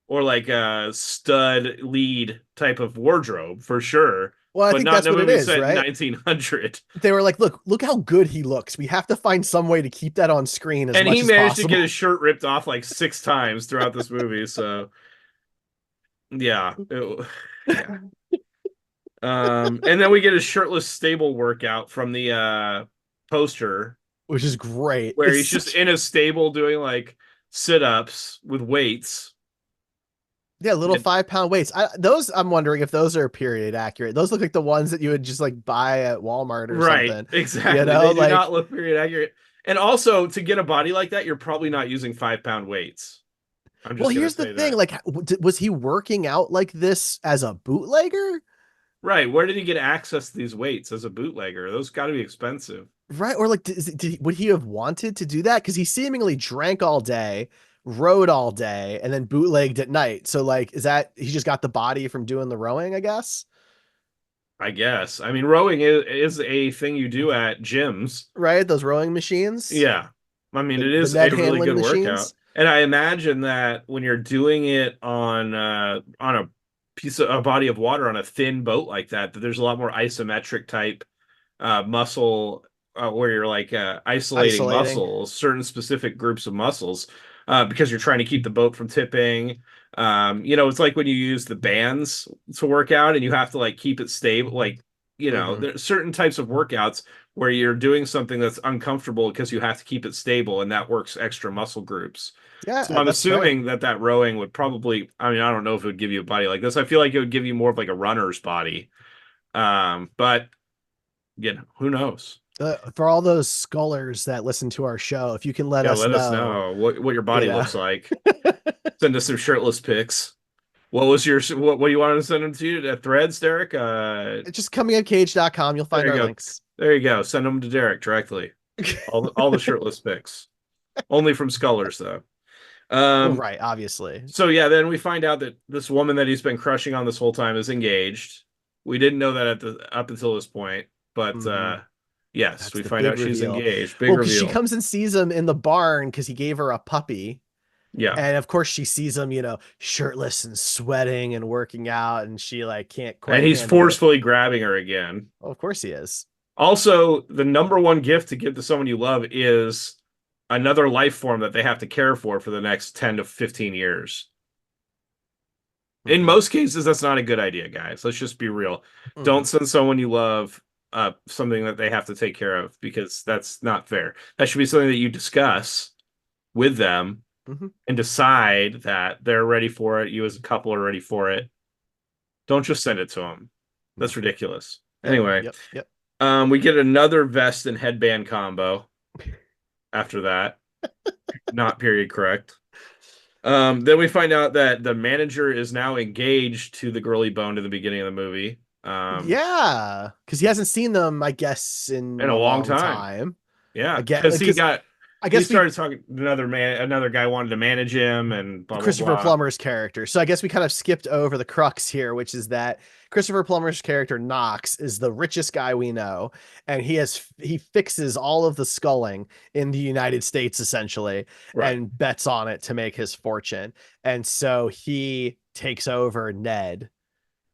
or like a stud lead type of wardrobe for sure,
Well, I
but
think
not in
that's
a
what it
movie
is,
set in
right?
1900.
They were like, look how good he looks. We have to find some way to keep that on screen as
And he
much as
managed to get his
possible.
shirt ripped off like 6 times throughout this movie, so yeah, yeah. And then we get a shirtless stable workout from the poster
Which is great.
where
It's
he's just
such
in a stable doing like sit-ups with weights.
yeah, little
Yeah,
5 pound weights. Those I'm wondering if those are period accurate. Those look like the ones that you would just like buy at Walmart or
right,
something. You
exactly.
know,
They do not
like
look period accurate. And also to get a body like that, you're probably not using 5 pound weights. I'm
well,
just gonna
here's the
say
thing,
that.
like was he working out like this as a bootlegger?
Right. Where did he get access to these weights as a bootlegger? Those got to be expensive.
Right? Or like would he have wanted to do that? Because he seemingly drank all day, rode all day, and then bootlegged at night. So like is that he just got the body from doing the rowing, I guess?
I guess. I mean, rowing is a thing you do at gyms.
Right? Those rowing machines,
Yeah. I mean, it
the
is a
Ned
really
Hanlon
good workout.
machines.
And I imagine that when you're doing it on a piece of a body of water on a thin boat like that, that there's a lot more isometric type muscle where you're like isolating
Isolating.
muscles, certain specific groups of muscles, because you're trying to keep the boat from tipping. It's like when you use the bands to work out and you have to like keep it stable. Like,
Hmm.
there's certain types of workouts where you're doing something that's uncomfortable because you have to keep it stable and that works extra muscle groups.
Yeah,
So I'm
that's fair.
assuming that rowing would probably, I mean, I don't know if it would give you a body like this. I feel like it would give you more of like a runner's body. But who knows?
For all those scholars that listen to our show, if you can let
Yeah,
us
let us
know,
know what your body
yeah,
looks like. Send us some shirtless pics. What do you want to send them to you at Threads, Derek?
just cominguncage.com, you'll
There
find
you
our
go.
links.
There you go. Send them to Derek directly. All the shirtless pics. Only from Scullers though.
Well,
Um
right, obviously.
so yeah, then we find out that this woman that he's been crushing on this whole time is engaged. We didn't know that up until this point, but
Hmm.
yes,
That's
we
the
find
big
out she's
reveal.
engaged. Big
Well, because she
reveal.
comes and sees him in the barn because he gave her a puppy.
Yeah.
And of course, she sees him, shirtless and sweating and working out, and she like can't
And
quite
he's
handle it.
forcefully grabbing her again.
Well, of course he is.
Also, the number one gift to give to someone you love is another life form that they have to care for the next 10 to 15 years. In
Hmm.
most cases, that's not a good idea, guys. Let's just be real.
Hmm.
Don't send someone you love something that they have to take care of because that's not fair. That should be something that you discuss with them
Hmm.
and decide that they're ready for it. You as a couple are ready for it. Don't just send it to them.
No.
That's ridiculous.
Yep.
Anyway,
Yep. Yep.
we get another vest and headband combo after that. Not period correct. Then we find out that the manager is now engaged to the girl he boned in the beginning of the movie.
Yeah, because he hasn't seen them, I guess,
In
in
a
a
long
long
time.
time. I
Yeah,
get
because
because I
he
guess we
started talking another guy wanted to manage him and blah blah
Christopher
blah.
Plummer's character. So I guess we kind of skipped over the crux here, which is that Christopher Plummer's character Knox is the richest guy we know, and he fixes all of the sculling in the United States essentially,
Right.
and bets on it to make his fortune. And so he takes over Ned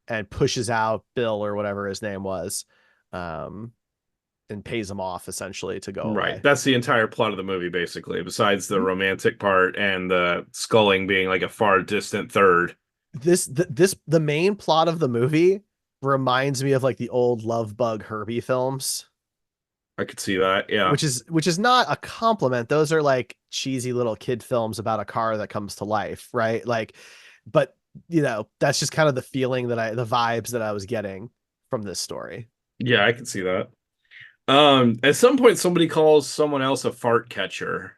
and pushes out Bill or whatever his name was, um, and pays him off essentially to go
Right.
away.
That's the entire plot of the movie, basically, besides the
Mhm.
romantic part and the sculling being like a far distant third.
The main plot of the movie reminds me of like the old Love Bug Herbie films,
I could see that. Yeah.
which is not a compliment. Those are like cheesy little kid films about a car that comes to life, right? Like, but that's just kind of the vibes that I was getting from this story.
Yeah, I can see that. At some point somebody calls someone else a fart catcher.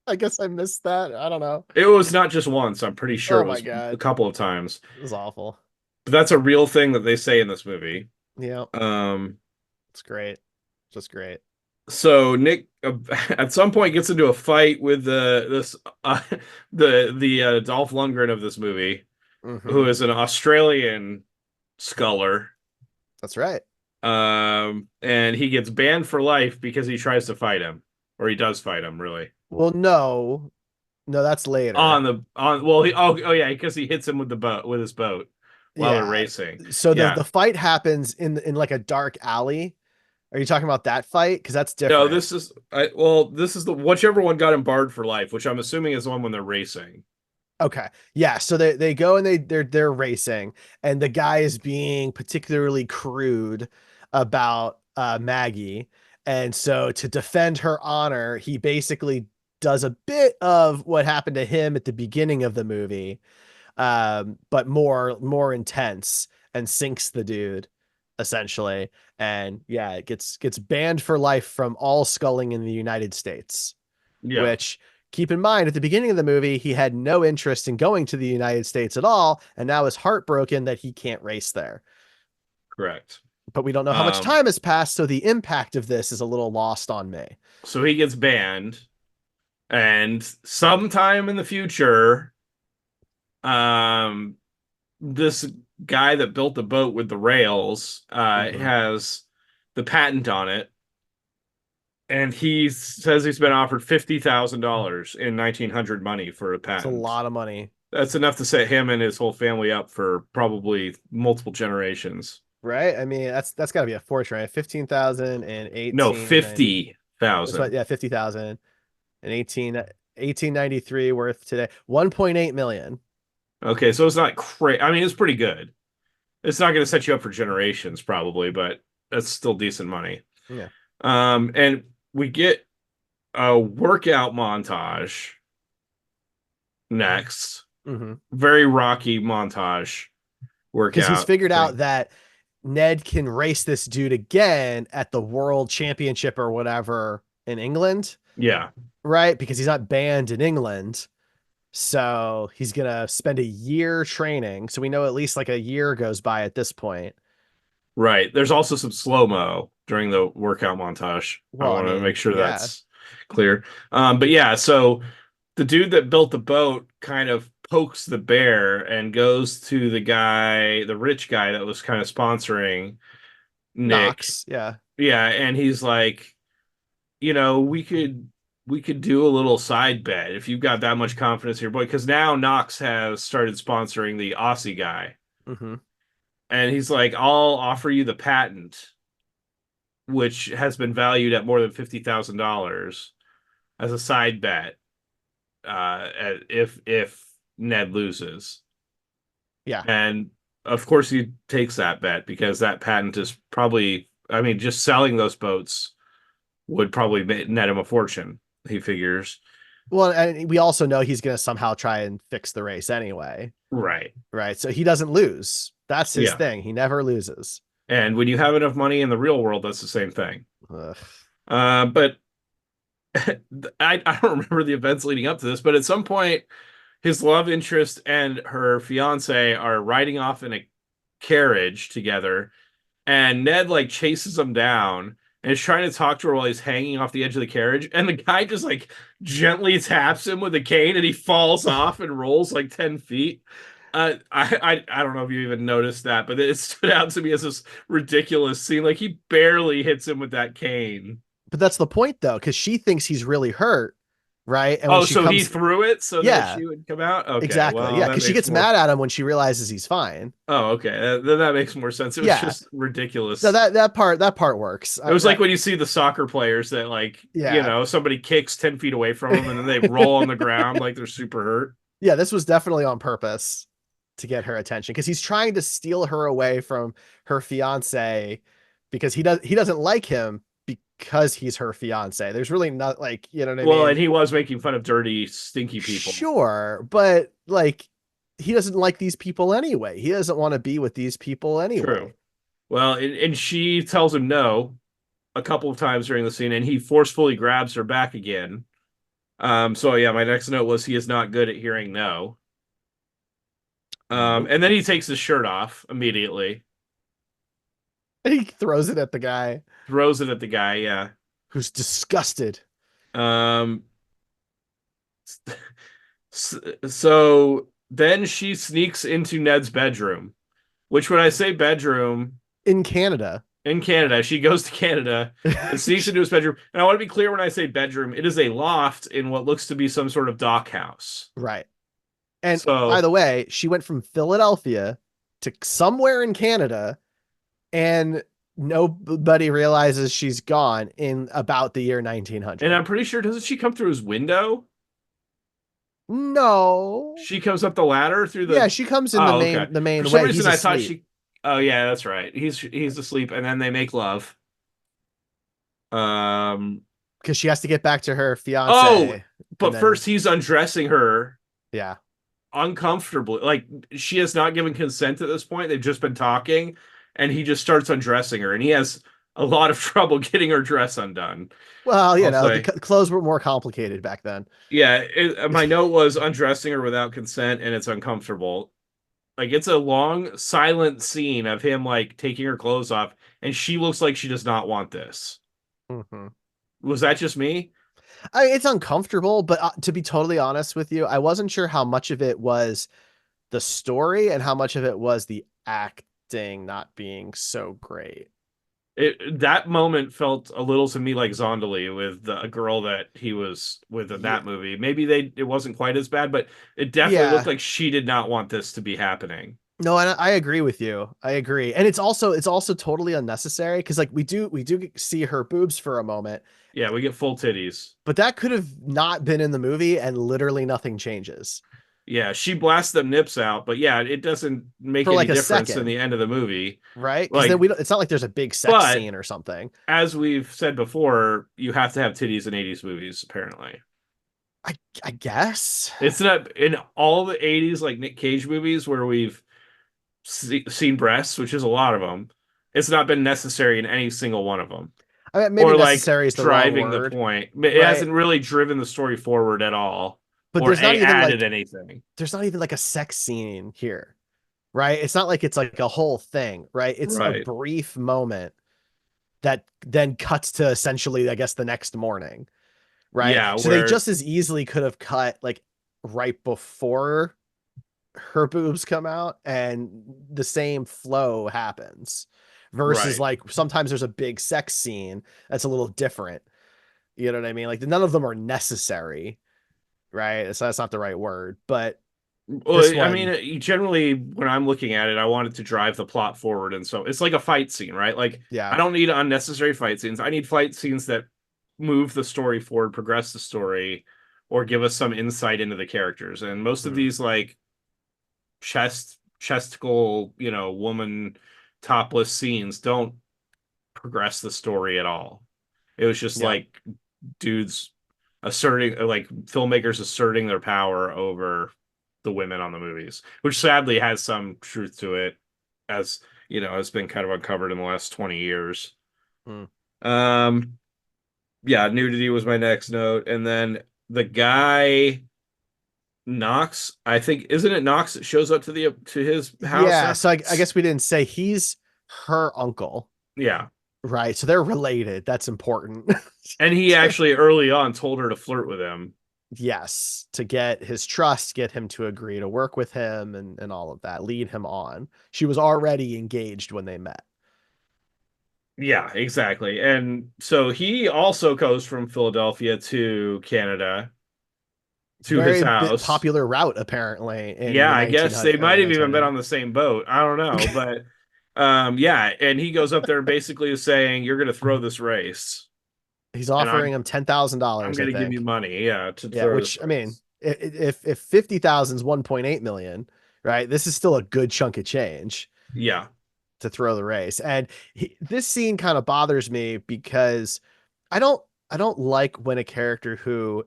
I guess I missed that. I don't know.
It was not just once, I'm pretty sure
Oh
it
my
was a
God.
couple of times.
It was awful.
But that's a real thing that they say in this movie.
Yeah,
Um,
it's great. Just great.
so Nick at some point gets into a fight with uh, the Dolph Lundgren of this movie, who
Hmm.
is an Australian sculler.
That's right.
And he gets banned for life because he tries to fight him, or he does fight him, really.
Well, no, no, that's later.
Oh yeah, because he hits him with the boat with his boat while they're
Yeah.
racing.
So
Yeah.
the fight happens in like a dark alley. Are you talking about that fight? Because that's
No,
different.
this is the whichever one got him barred for life, which I'm assuming is the one when they're racing.
Okay. Yeah. So they go and they're racing, and the guy is being particularly crude about Maggie. And so to defend her honor, he basically does a bit of what happened to him at the beginning of the movie, but more intense, and sinks the dude essentially. And yeah, it gets banned for life from all sculling in the United States,
Yeah,
which, keep in mind, at the beginning of the movie, he had no interest in going to the United States at all, and now is heartbroken that he can't race there.
correct.
But we don't know how much
Um,
time has passed, so the impact of this is a little lost on me.
so he gets banned, and sometime in the future, um, this guy that built the boat with the rails,
Mm-hmm.
has the patent on it, and he says he's been offered $50,000 in 1900 money for a
It's a
patent.
lot of money,
That's enough to set him and his whole family up for probably multiple generations.
right? I mean, that's got to be a fortune, right? 15,000 and
No,
1890. That's what,
50,000.
yeah, 50,000 and 1893 worth today. 1.8 million.
Okay, so it's not crazy. I mean, it's pretty good. It's not going to set you up for generations, probably, but that's still decent money.
Yeah.
And we get a workout montage next.
Mm-hmm.
Very rocky montage
Because he's
workout
figured out
thing.
that Ned can race this dude again at the world championship or whatever in England,
Yeah,
right? Because he's not banned in England. So he's going to spend a year training. So we know at least like a year goes by at this point.
right. There's also some slow-mo during the workout montage. I
Well, I
want to make
mean,
sure
yeah,
that's clear. But yeah, so the dude that built the boat kind of pokes the bear and goes to the guy, the rich guy that was kind of sponsoring Nick.
Knox. Yeah.
Yeah, and he's like, we could do a little side bet if you've got that much confidence in your boy, because now Knox has started sponsoring the Aussie guy.
Mm-hmm.
And he's like, I'll offer you the patent, which has been valued at more than $50,000 as a side bet, if Ned loses.
Yeah.
And of course he takes that bet because that patent is probably, I mean, just selling those boats would probably net him a fortune, he figures.
Well, and we also know he's going to somehow try and fix the race anyway,
Right.
right? So he doesn't lose. That's his
Yeah.
thing. He never loses.
And when you have enough money in the real world, that's the same thing.
Ugh.
But I don't remember the events leading up to this, but at some point, his love interest and her fiance are riding off in a carriage together, and Ned like chases them down and is trying to talk to her while he's hanging off the edge of the carriage, and the guy just like gently taps him with a cane, and he falls off and rolls like 10 feet. I don't know if you even noticed that, but it stood out to me as this ridiculous scene. Like he barely hits him with that cane.
But that's the point though, because she thinks he's really hurt, right? And when
Oh,
she
so he
comes,
threw it so that
yeah,
she would come out? Okay,
exactly.
well,
Yeah,
that
because she
makes
gets
more.
mad at him when she realizes he's fine.
Oh, okay. Then that makes more sense. It was
Yeah.
just
No,
ridiculous.
that part works.
It was like
That
when you see the soccer players that, like,
yeah.
somebody kicks 10 feet away from them and then they roll on the ground like they're super hurt.
Yeah, this was definitely on purpose to get her attention because he's trying to steal her away from her fiance because he doesn't like him because he's her fiance. There's really not, like, you know what I
Well,
mean?
and he was making fun of dirty, stinky people.
Sure, but like he doesn't like these people anyway. He doesn't want to be with these people
True.
anyway.
Well, and she tells him no a couple of times during the scene, and he forcefully grabs her back again. So yeah, my next note was he is not good at hearing no.
Nope.
And then he takes his shirt off immediately,
He throws it at the guy
throws it at the guy. Yeah.
who's disgusted.
Um, so then she sneaks into Ned's bedroom, which when I say bedroom
In Canada.
in Canada, she goes to Canada and sneaks into his bedroom. And I want to be clear when I say bedroom, it is a loft in what looks to be some sort of dock house.
Right. And by
So,
the way, she went from Philadelphia to somewhere in Canada, and nobody realizes she's gone in about the year
and
1900.
I'm pretty sure, doesn't she come through his window?
No.
She comes up the ladder through
Yeah,
the.
she comes in the
Oh,
main
okay.
the
For
main
some
way.
reason,
He's
I thought
asleep.
she. Oh, yeah, that's right. He's asleep, and then they make love. Um.
Because she has to get back to her
Oh,
fiance. And
but
then
first he's undressing her
yeah.
uncomfortably. Like she has not given consent at this point. They've just been talking, and he just starts undressing her, and he has a lot of trouble getting her dress undone.
Well,
I'll
the
say.
clothes were more complicated back then.
Yeah, my note was undressing her without consent, and it's uncomfortable. Like it's a long, silent scene of him like taking her clothes off, and she looks like she does not want this.
Mhm.
Was that just me?
It's uncomfortable, but to be totally honest with you, I wasn't sure how much of it was the story and how much of it was the acting not being so great.
That moment felt a little to me like Zondali with the girl that he was with in
Yeah,
that movie. Maybe it wasn't quite as bad, but it definitely looked
yeah.
like she did not want this to be happening.
No, and I agree with you. I agree, and it's also totally unnecessary because like we do see her boobs for a moment,
Yeah, we get full titties.
but that could have not been in the movie, and literally nothing changes
Yeah, she blasts them nips out, but yeah, it doesn't make
for
any
like a
difference in
second,
the end of the movie.
right? Because then
Like,
we don't. It's not like there's a big sex
but
scene or something.
as we've said before, you have to have titties in 80s movies, apparently.
I I guess.
It's not in all the 80s, like Nick Cage movies, where we've seen breasts, which is a lot of them. It's not been necessary in any single one of them.
I mean, maybe
Or like
necessary is the wrong
driving the
word,
point. It
right?
hasn't really driven the story forward at all
But
or added
there's not even like a sex scene here, right? It's not like it's like a whole thing, right? It's a
right.
brief moment that then cuts to essentially, I guess, the next morning, right?
Yeah,
So they
where
just as easily could have cut like right before her boobs come out and the same flow happens versus
right.
like sometimes there's a big sex scene that's a little different. You know what I mean? Like none of them are necessary, right? So that's not the right word, but this
Well, I
one,
mean, generally when I'm looking at it, I want it to drive the plot forward, and so it's like a fight scene, right? Like I
yeah.
don't need unnecessary fight scenes. I need fight scenes that move the story forward, progress the story, or give us some insight into the characters. And most of
Hmm.
these like chesticle, woman topless scenes don't progress the story at all. It was just
Yeah.
like dudes asserting, like filmmakers asserting their power over the women on the movies, which sadly has some truth to it, as has been kind of uncovered in the last 20 years.
Hmm.
Um, yeah, nudity was my next note, and then the guy Knox, I think, isn't it Knox that shows up to his house
Yeah. So I
afterwards?
guess we didn't say he's her uncle,
Yeah.
right? So they're related. That's important.
And he actually early on told her to flirt with him.
Yes, to get his trust, get him to agree to work with him and all of that, lead him on. She was already engaged when they met.
Yeah, exactly. And so he also goes from Philadelphia to Canada to his
Very
house.
popular route apparently in
Yeah,
the
I guess they
1900
might have even been
1900.
on the same boat. I don't know, but yeah, and he goes up there and basically is saying, "You're going to throw this race,
He's
and
offering
I'm
him
I'm
$10,000, I
going to give you
think.
money, yeah, to
Yeah,
throw this
which I mean,
race."
if 50,000 is 1.8 million, right? This is still a good chunk of change
Yeah,
to throw the race. And this scene kind of bothers me because I don't I don't like when a character who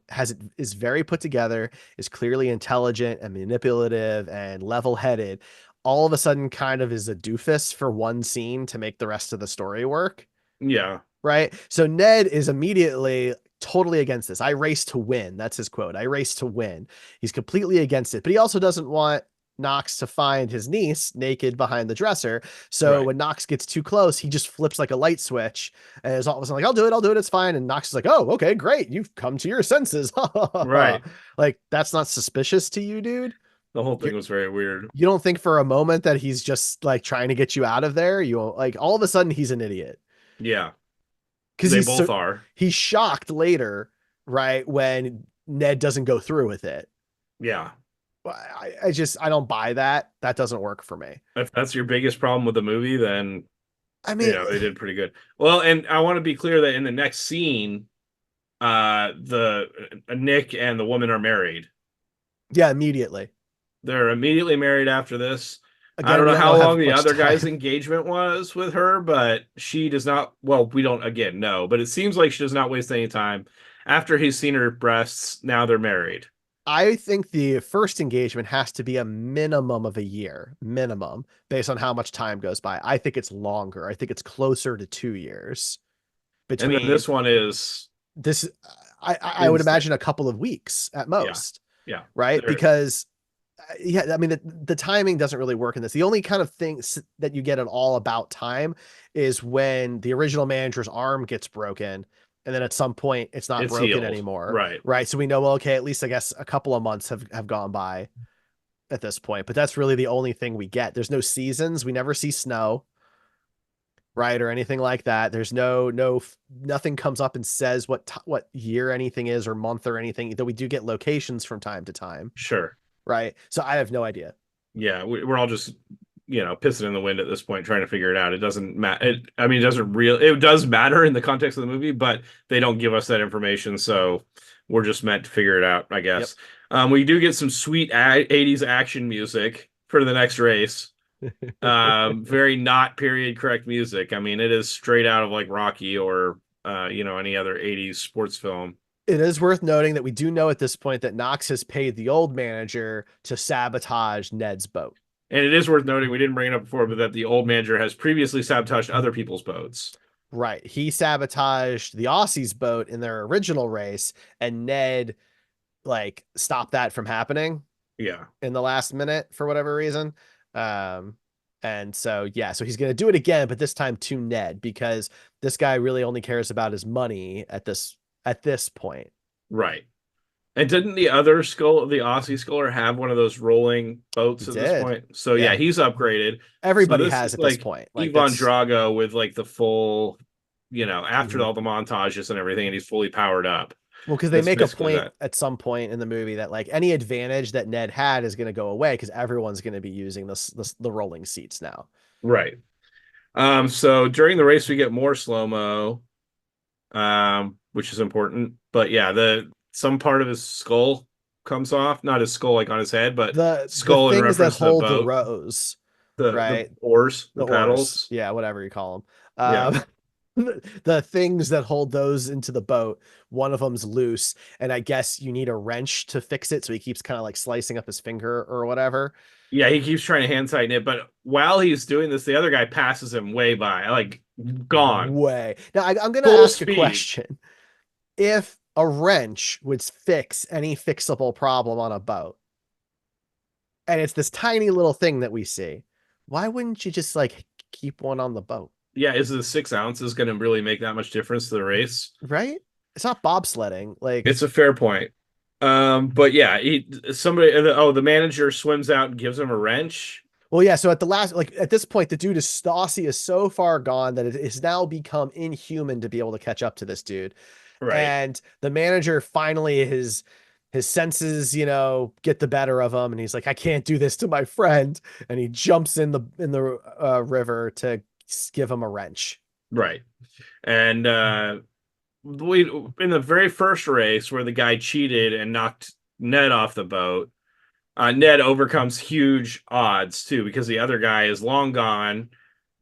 is very put together, is clearly intelligent and manipulative and level-headed, all of a sudden kind of is a doofus for one scene to make the rest of the story work,
yeah,
right? So Ned is immediately totally against this. I race to win. That's his quote. I race to win. He's completely against it, but he also doesn't want Knox to find his niece naked behind the dresser. So
Right.
when Knox gets too close, he just flips like a light switch and is all of a sudden like, I'll do it, it's fine. And Knox is like, oh, okay, great. You've come to your senses.
Right.
Like, that's not suspicious to you, dude.
The whole
You're,
thing was very weird.
you don't think for a moment that he's just like trying to get you out of there. You like all of a sudden he's an idiot
Yeah.
because
They both are.
he's shocked later, right? When Ned doesn't go through with it.
Yeah.
I don't buy that. That doesn't work for me.
If that's your biggest problem with the movie, then
I mean,
they did pretty good. Well, and I want to be clear that in the next scene, the Nick and the woman are married.
yeah, immediately.
They're immediately married after this. I
Again,
don't
we
know
don't
how
know have
long the
much
other guy's
time.
engagement was with her, but she does not. Well, we don't again know, but it seems like she does not waste any time. After he's seen her breasts, now they're married.
I think the first engagement has to be a minimum of a year, minimum, based on how much time goes by. I think it's longer. I think it's closer to 2 years
And then
between
this one is
this. I would
instant.
imagine a couple of weeks at
Yeah,
most,
yeah.
right?
There,
Because yeah, I mean the timing doesn't really work in this. The only kind of thing that you get at all about time is when the original manager's arm gets broken, and then at some point it's not
it's
broken
healed.
anymore,
Right.
right? So we know, well, okay, at least I guess a couple of months have gone by at this point, but that's really the only thing we get. There's no seasons. We never see snow, right, or anything like that. There's nothing comes up and says what year anything is or month or anything. Though we do get locations from time to time,
Sure.
right? So I have no idea.
Yeah, we're all just pissing in the wind at this point, trying to figure it out. It doesn't matter. I mean, it doesn't real. It does matter in the context of the movie, but they don't give us that information, so we're just meant to figure it out, I
Yep.
guess. We do get some sweet '80s action music for the next race. Very not period correct music. I mean, it is straight out of like Rocky or any other '80s sports film.
It is worth noting that we do know at this point that Knox has paid the old manager to sabotage Ned's boat.
And it is worth noting, we didn't bring it up before, but that the old manager has previously sabotaged other people's boats.
Right. He sabotaged the Aussies' boat in their original race, and Ned like stopped that from happening
Yeah.
in the last minute for whatever reason. Um, and so yeah, so he's gonna do it again, but this time to Ned because this guy really only cares about his money at this point.
Right. And didn't the other skull, the Aussie Sculler, have one of those rolling
He
boats at this
did.
point? So yeah,
Yeah.
he's upgraded. So
Everybody
this
has
is
at this
like
point. Like
Ivan
that's
Drago with like the full, after
mhm.
all the montages and everything, and he's fully powered up.
Well, because they
That's
make a
basically
point
that.
at some point in the movie that like any advantage that Ned had is going to go away because everyone's going to be using the rolling seats now.
Right. So during the race we get more slow-mo, which is important. But yeah, the some part of his skull comes off, not his skull like on his head, but
The
skull in
things that
reference to the
hold the
boat,
rows,
the
right?
oars, the
The oars,
paddles.
yeah, whatever you call
Yeah.
them. The things that hold those into the boat, one of them's loose, and I guess you need a wrench to fix it. So he keeps kind of like slicing up his finger or whatever.
Yeah, he keeps trying to hand tighten it, but while he's doing this, the other guy passes him way by, like gone.
Way now, I'm gonna
Full
ask a
speed.
question. If a wrench would fix any fixable problem on a boat, and it's this tiny little thing that we see, why wouldn't you just like keep one on the boat?
Yeah, is the 6 ounces going to really make that much difference to the race?
Right? It's not bobsledding. Like,
It's a fair point. But yeah, the manager swims out and gives him a wrench.
well, yeah. So at the last, like at this point, the dude is Stassi is so far gone that it has now become inhuman to be able to catch up to this dude.
Right,
And the manager finally his senses, get the better of him, and he's like, I can't do this to my friend, and he jumps in the river to give him a wrench.
right. And we in the very first race where the guy cheated and knocked Ned off the boat, Ned overcomes huge odds too because the other guy is long gone,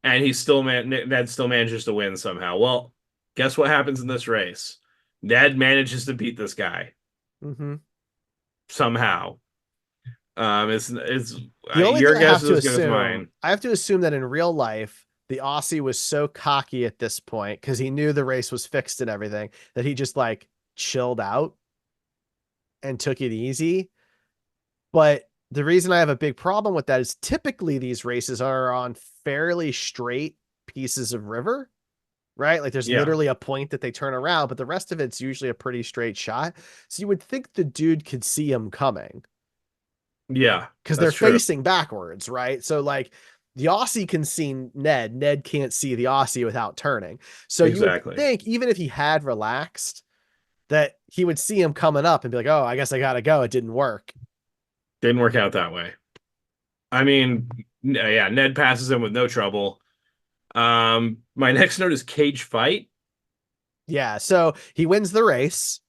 and Ned still manages to win somehow. Well, guess what happens in this race? Ned manages to beat this guy
Mm-hmm.
somehow. It's
The only thing
your guess is as good as mine.
I have to assume that in real life, the Aussie was so cocky at this point because he knew the race was fixed and everything that he just like chilled out and took it easy. But The reason I have a big problem with that is typically these races are on fairly straight pieces of river, right? Like there's
Yeah.
literally a point that they turn around, but the rest of it's usually a pretty straight shot. So you would think the dude could see him coming
Yeah,
because they're
that's true.
facing backwards, right? So like the Aussie can see Ned, Ned can't see the Aussie without turning. So you would
Exactly.
think even if he had relaxed, that he would see him coming up and be like, "Oh, I guess I gotta go. It didn't work."
Didn't work out that way. I mean, yeah, Ned passes him with no trouble. My next note is cage fight.
Yeah, so he wins the race.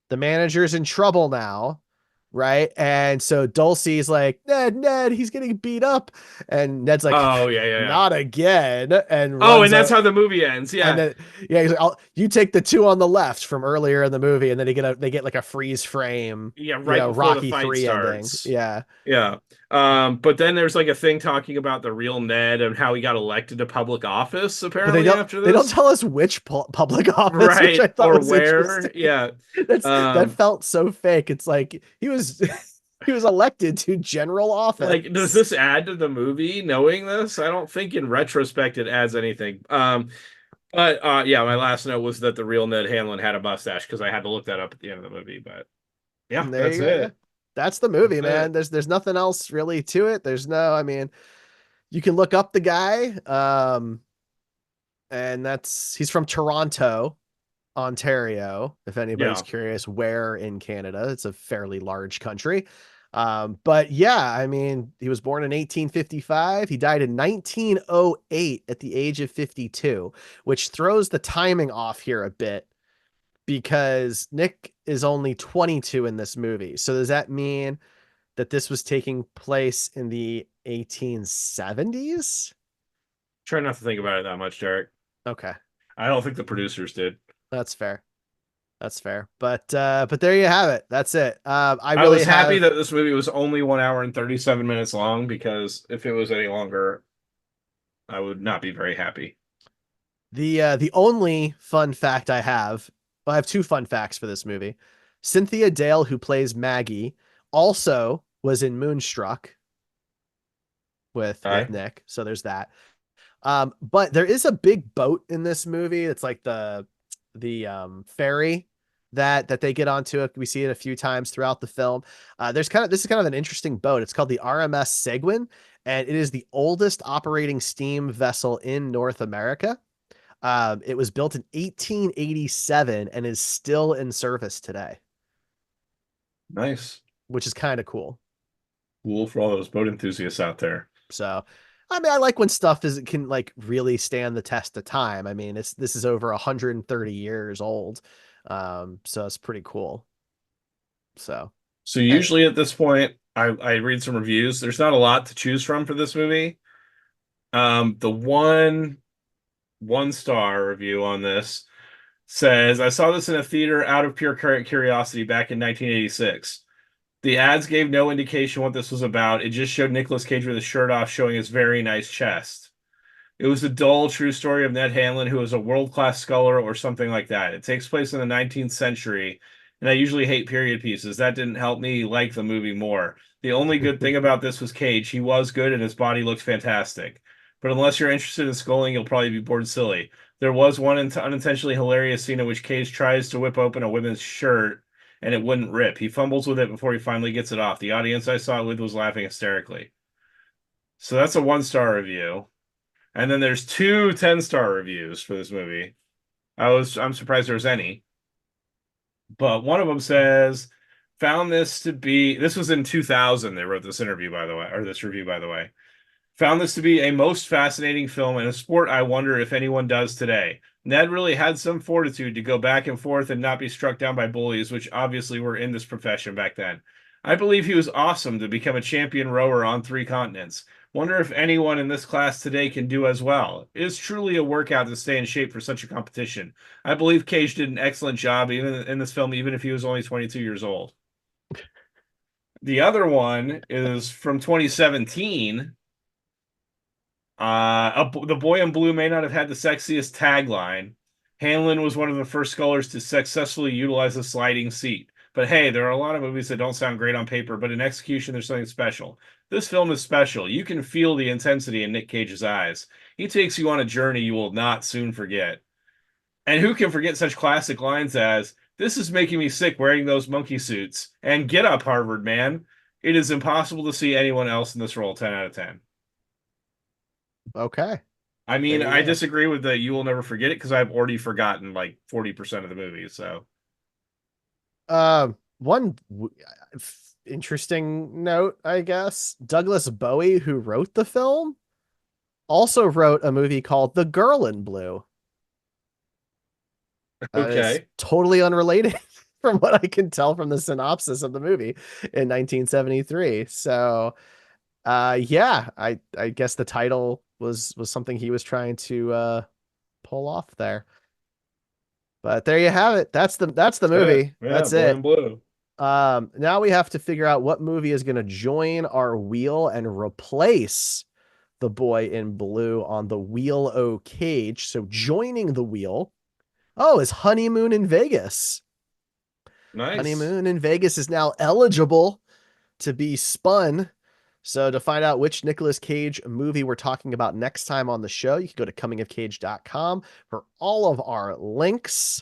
The manager's in trouble now, right? And so Dulcie's like, Ned, Ned, he's getting beat up. And Ned's like,
Oh yeah, yeah, yeah.
not again, and
Oh, and
runs
that's
a.
how the movie ends.
And
Yeah,
then yeah, he's like, you take the two on the left from earlier in the movie, and then they get like a freeze frame,
yeah, right before the
Rocky
fight
3 ending.
starts.
Yeah.
Yeah. But then there's like a thing talking about the real Ned and how he got elected to public office
But
apparently after
they don't
this.
tell us which public office, which I
Right.
thought
Or
was
where.
interesting.
Yeah.
That
Um,
felt so fake. It's like he was he was elected to general
like, does
office.
this add to the movie knowing this? I don't think in retrospect it adds anything. But yeah, my last note was that the real Ned Hanlon had a mustache because I had to look that up at the end of the movie. But yeah,
And there
that's
you go. Yeah.
it.
That's the
That's
movie, man.
it.
There's nothing else really to it. There's no, I mean, you can look up the guy. And he's from Toronto, Ontario, if anybody's
Yeah.
curious where in Canada. It's a fairly large country. But yeah, I mean, he was born in 1855. He died in 1908 at the age of 52, which throws the timing off here a bit because Nick is only 22 in this movie. So does that mean that this was taking place in the 1870s?
Try not to think about it that much, Derek.
Okay,
I don't think the producers did.
that's fair. That's fair. But there you have it. That's it. I
I
really
was happy
have
that this movie was only 1 hour and 37 minutes long because if it was any longer, I would not be very happy.
the only fun fact I have. Well, I have two fun facts for this movie. Cynthia Dale, who plays Maggie, also was in Moonstruck with
Okay.
Nick. So there's that. But there is a big boat in this movie. It's like the ferry that they get onto. We see it a few times throughout the film. This is kind of an interesting boat. It's called the RMS Seguin, and it is the oldest operating steam vessel in North America. It was built in 1887 and is still in service today,
Nice.
which is kind of cool.
Cool for all those boat enthusiasts out there.
So, I mean, I like when stuff is can like really stand the test of time. I mean, this is over 130 years old, so it's pretty cool. So,
So
anyway,
usually at this point, I read some reviews. There's not a lot to choose from for this movie. The one star review on this says, I saw this in a theater out of pure curiosity back in 1986. The ads gave no indication what this was about. It just showed Nicolas Cage with his shirt off showing his very nice chest. It was the dull, true story of Ned Hanlon, who was a world-class scholar or something like that. It takes place in the 19th century, and I usually hate period pieces. That didn't help me like the movie more. The only good thing about this was Cage. He was good, and his body looked fantastic. But unless you're interested in sculling, you'll probably be bored silly. There was one unintentionally hilarious scene in which Cage tries to whip open a woman's shirt, and it wouldn't rip. He fumbles with it before he finally gets it off. The audience I saw it with was laughing hysterically. So that's a one-star review. And then there's two 10-star reviews for this movie. I'm surprised there's any. But one of them says, found this to be this was in 2000 they wrote this interview by the way, or this review by the way. Found this to be a most fascinating film and a sport I wonder if anyone does today. Ned really had some fortitude to go back and forth and not be struck down by bullies, which obviously were in this profession back then. I believe he was awesome to become a champion rower on 3 continents. Wonder if anyone in this class today can do as well. It is truly a workout to stay in shape for such a competition. I believe Cage did an excellent job even in this film, even if he was only 22 years old. The other one is from 2017. The boy in blue may not have had the sexiest tagline. Hanlon was one of the first scullers to successfully utilize a sliding seat. But hey, there are a lot of movies that don't sound great on paper, but in execution, there's something special. This film is special. You can feel the intensity in Nick Cage's eyes. He takes you on a journey you will not soon forget. And who can forget such classic lines as, "This is making me sick wearing those monkey suits," and "Get up, Harvard man." It is impossible to see anyone else in this role 10 out of 10.
Okay,
I
there
mean,
you
I
go.
disagree with the "you will never forget it" because I've already forgotten like 40% of the movie. So,
One interesting note, I guess. Douglas Bowie, who wrote the film, also wrote a movie called The Girl in Blue. It's
okay.
totally unrelated from what I can tell from the synopsis of the movie in 1973. So, yeah, I guess the title was something he was trying to pull off there. But there you have it. That's the
That's it.
movie.
Yeah,
That's
boy in
it.
blue.
Now we have to figure out what movie is going to join our wheel and replace the boy in blue on the wheel o cage. So joining the wheel, oh, is Honeymoon in Vegas.
Nice.
Honeymoon in Vegas is now eligible to be spun. So to find out which Nicolas Cage movie we're talking about next time on the show, you can go to comingofcage.com for all of our links.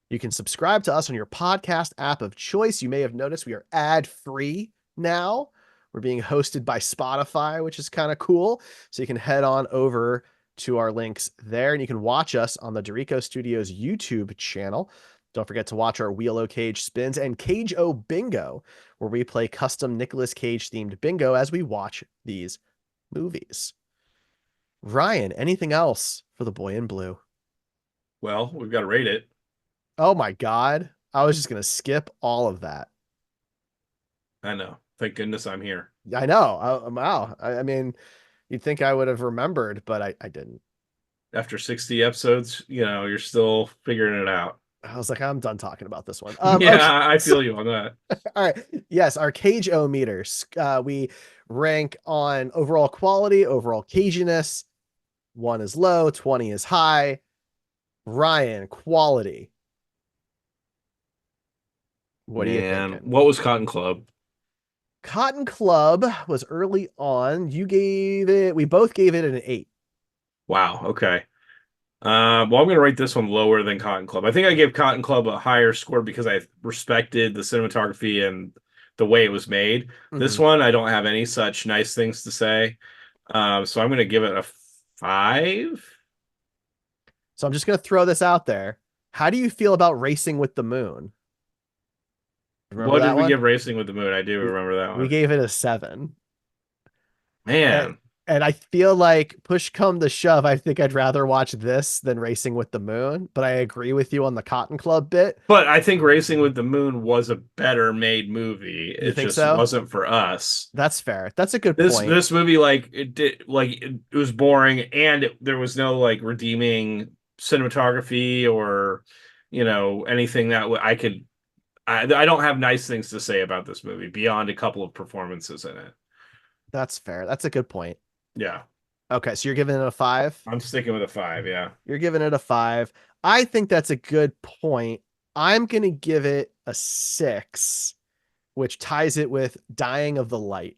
You can subscribe to us on your podcast app of choice. You may have noticed we are ad-free now. We're being hosted by Spotify, which is kind of cool. So you can head on over to our links there, and you can watch us on the Derrico Studios YouTube channel. Don't forget to watch our Wheel O Cage spins and Cage O Bingo, where we play custom Nicolas Cage themed bingo as we watch these movies. Ryan, anything else for the boy in blue?
Well, we've got to rate it.
Oh my God. I was just going to skip all of that.
I know. Thank goodness I'm here.
I know. Wow. I mean, you'd think I would have remembered, but I didn't.
After 60 episodes, you're still figuring it out.
I was like, I'm done talking about this one. Okay.
Yeah, I
So,
feel you on that.
all right. Yes, our Cage O meters. We rank on overall quality, overall caginess. 1 is low, 20 is high. Ryan, quality. What are you
Man,
thinking?
what was Cotton Club?
Cotton Club was early on. We both gave it an 8.
Wow, okay. Well, I'm going to rate this one lower than Cotton Club. I think I gave Cotton Club a higher score because I respected the cinematography and the way it was made. This
Mhm.
one, I don't have any such nice things to say. So I'm going to give it a 5.
So I'm just going to throw this out there. How do you feel about Racing with the Moon? Remember
What did
that
we
one?
give Racing with the Moon? I do
We
remember that
we
one.
gave it a 7. And,
Man.
and I feel like push come to shove, I think I'd rather watch this than Racing with the Moon, but I agree with you on the Cotton Club bit.
But I think Racing with the Moon was a better made movie.
You
It
think
just
so?
wasn't for us.
That's fair. That's a good
This
point.
this movie it was boring and there was no like redeeming cinematography or anything that I could I don't have nice things to say about this movie beyond a couple of performances in it.
That's fair. That's a good point.
Yeah,
Okay, so you're giving it a 5?
I'm sticking with a 5. Yeah.
You're giving it a 5. I think that's a good point. I'm going to give it a 6, which ties it with Dying of the Light.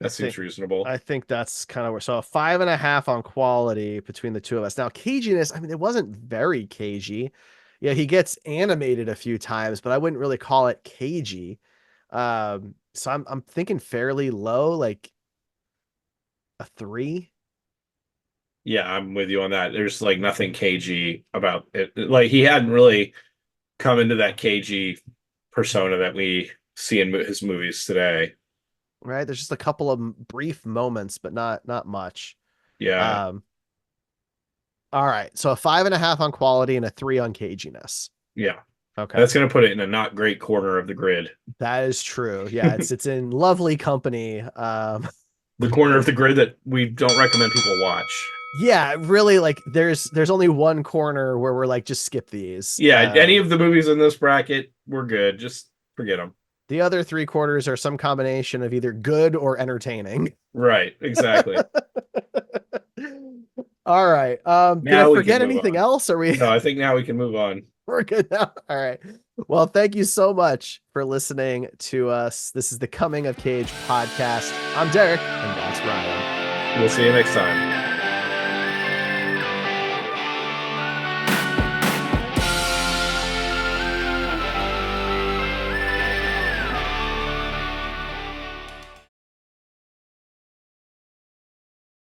I
That
think
seems reasonable.
I think that's kind of where, so a 5.5 on quality between the two of us. Now, caginess, I mean, it wasn't very cagey. Yeah, he gets animated a few times, but I wouldn't really call it cagey. So I'm thinking fairly low, like a 3.
Yeah, I'm with you on that. There's like nothing cagey about it. Like he hadn't really come into that cagey persona that we see in his movies today.
Right? There's just a couple of brief moments, but not much.
Yeah,
Um, all right. So a 5.5 on quality and a 3 on caginess.
yeah.
Okay.
That's gonna put it in a not great corner of the grid.
That is true. Yeah, it's in lovely company.
The corner of the grid that we don't recommend people watch.
Yeah, really, like there's only one corner where we're like, just skip these.
Yeah, any of the movies in this bracket, we're good. Just forget them.
The other 3/4 are some combination of either good or entertaining.
Right, exactly.
All right. Did I
Now we can
forget
move
anything
on.
else? Are we
No, I think now we can move on.
We're good now. All right. Well, thank you so much for listening to us. This is the Coming of Cage podcast. I'm Derek, and that's Ryan.
We'll see you next time.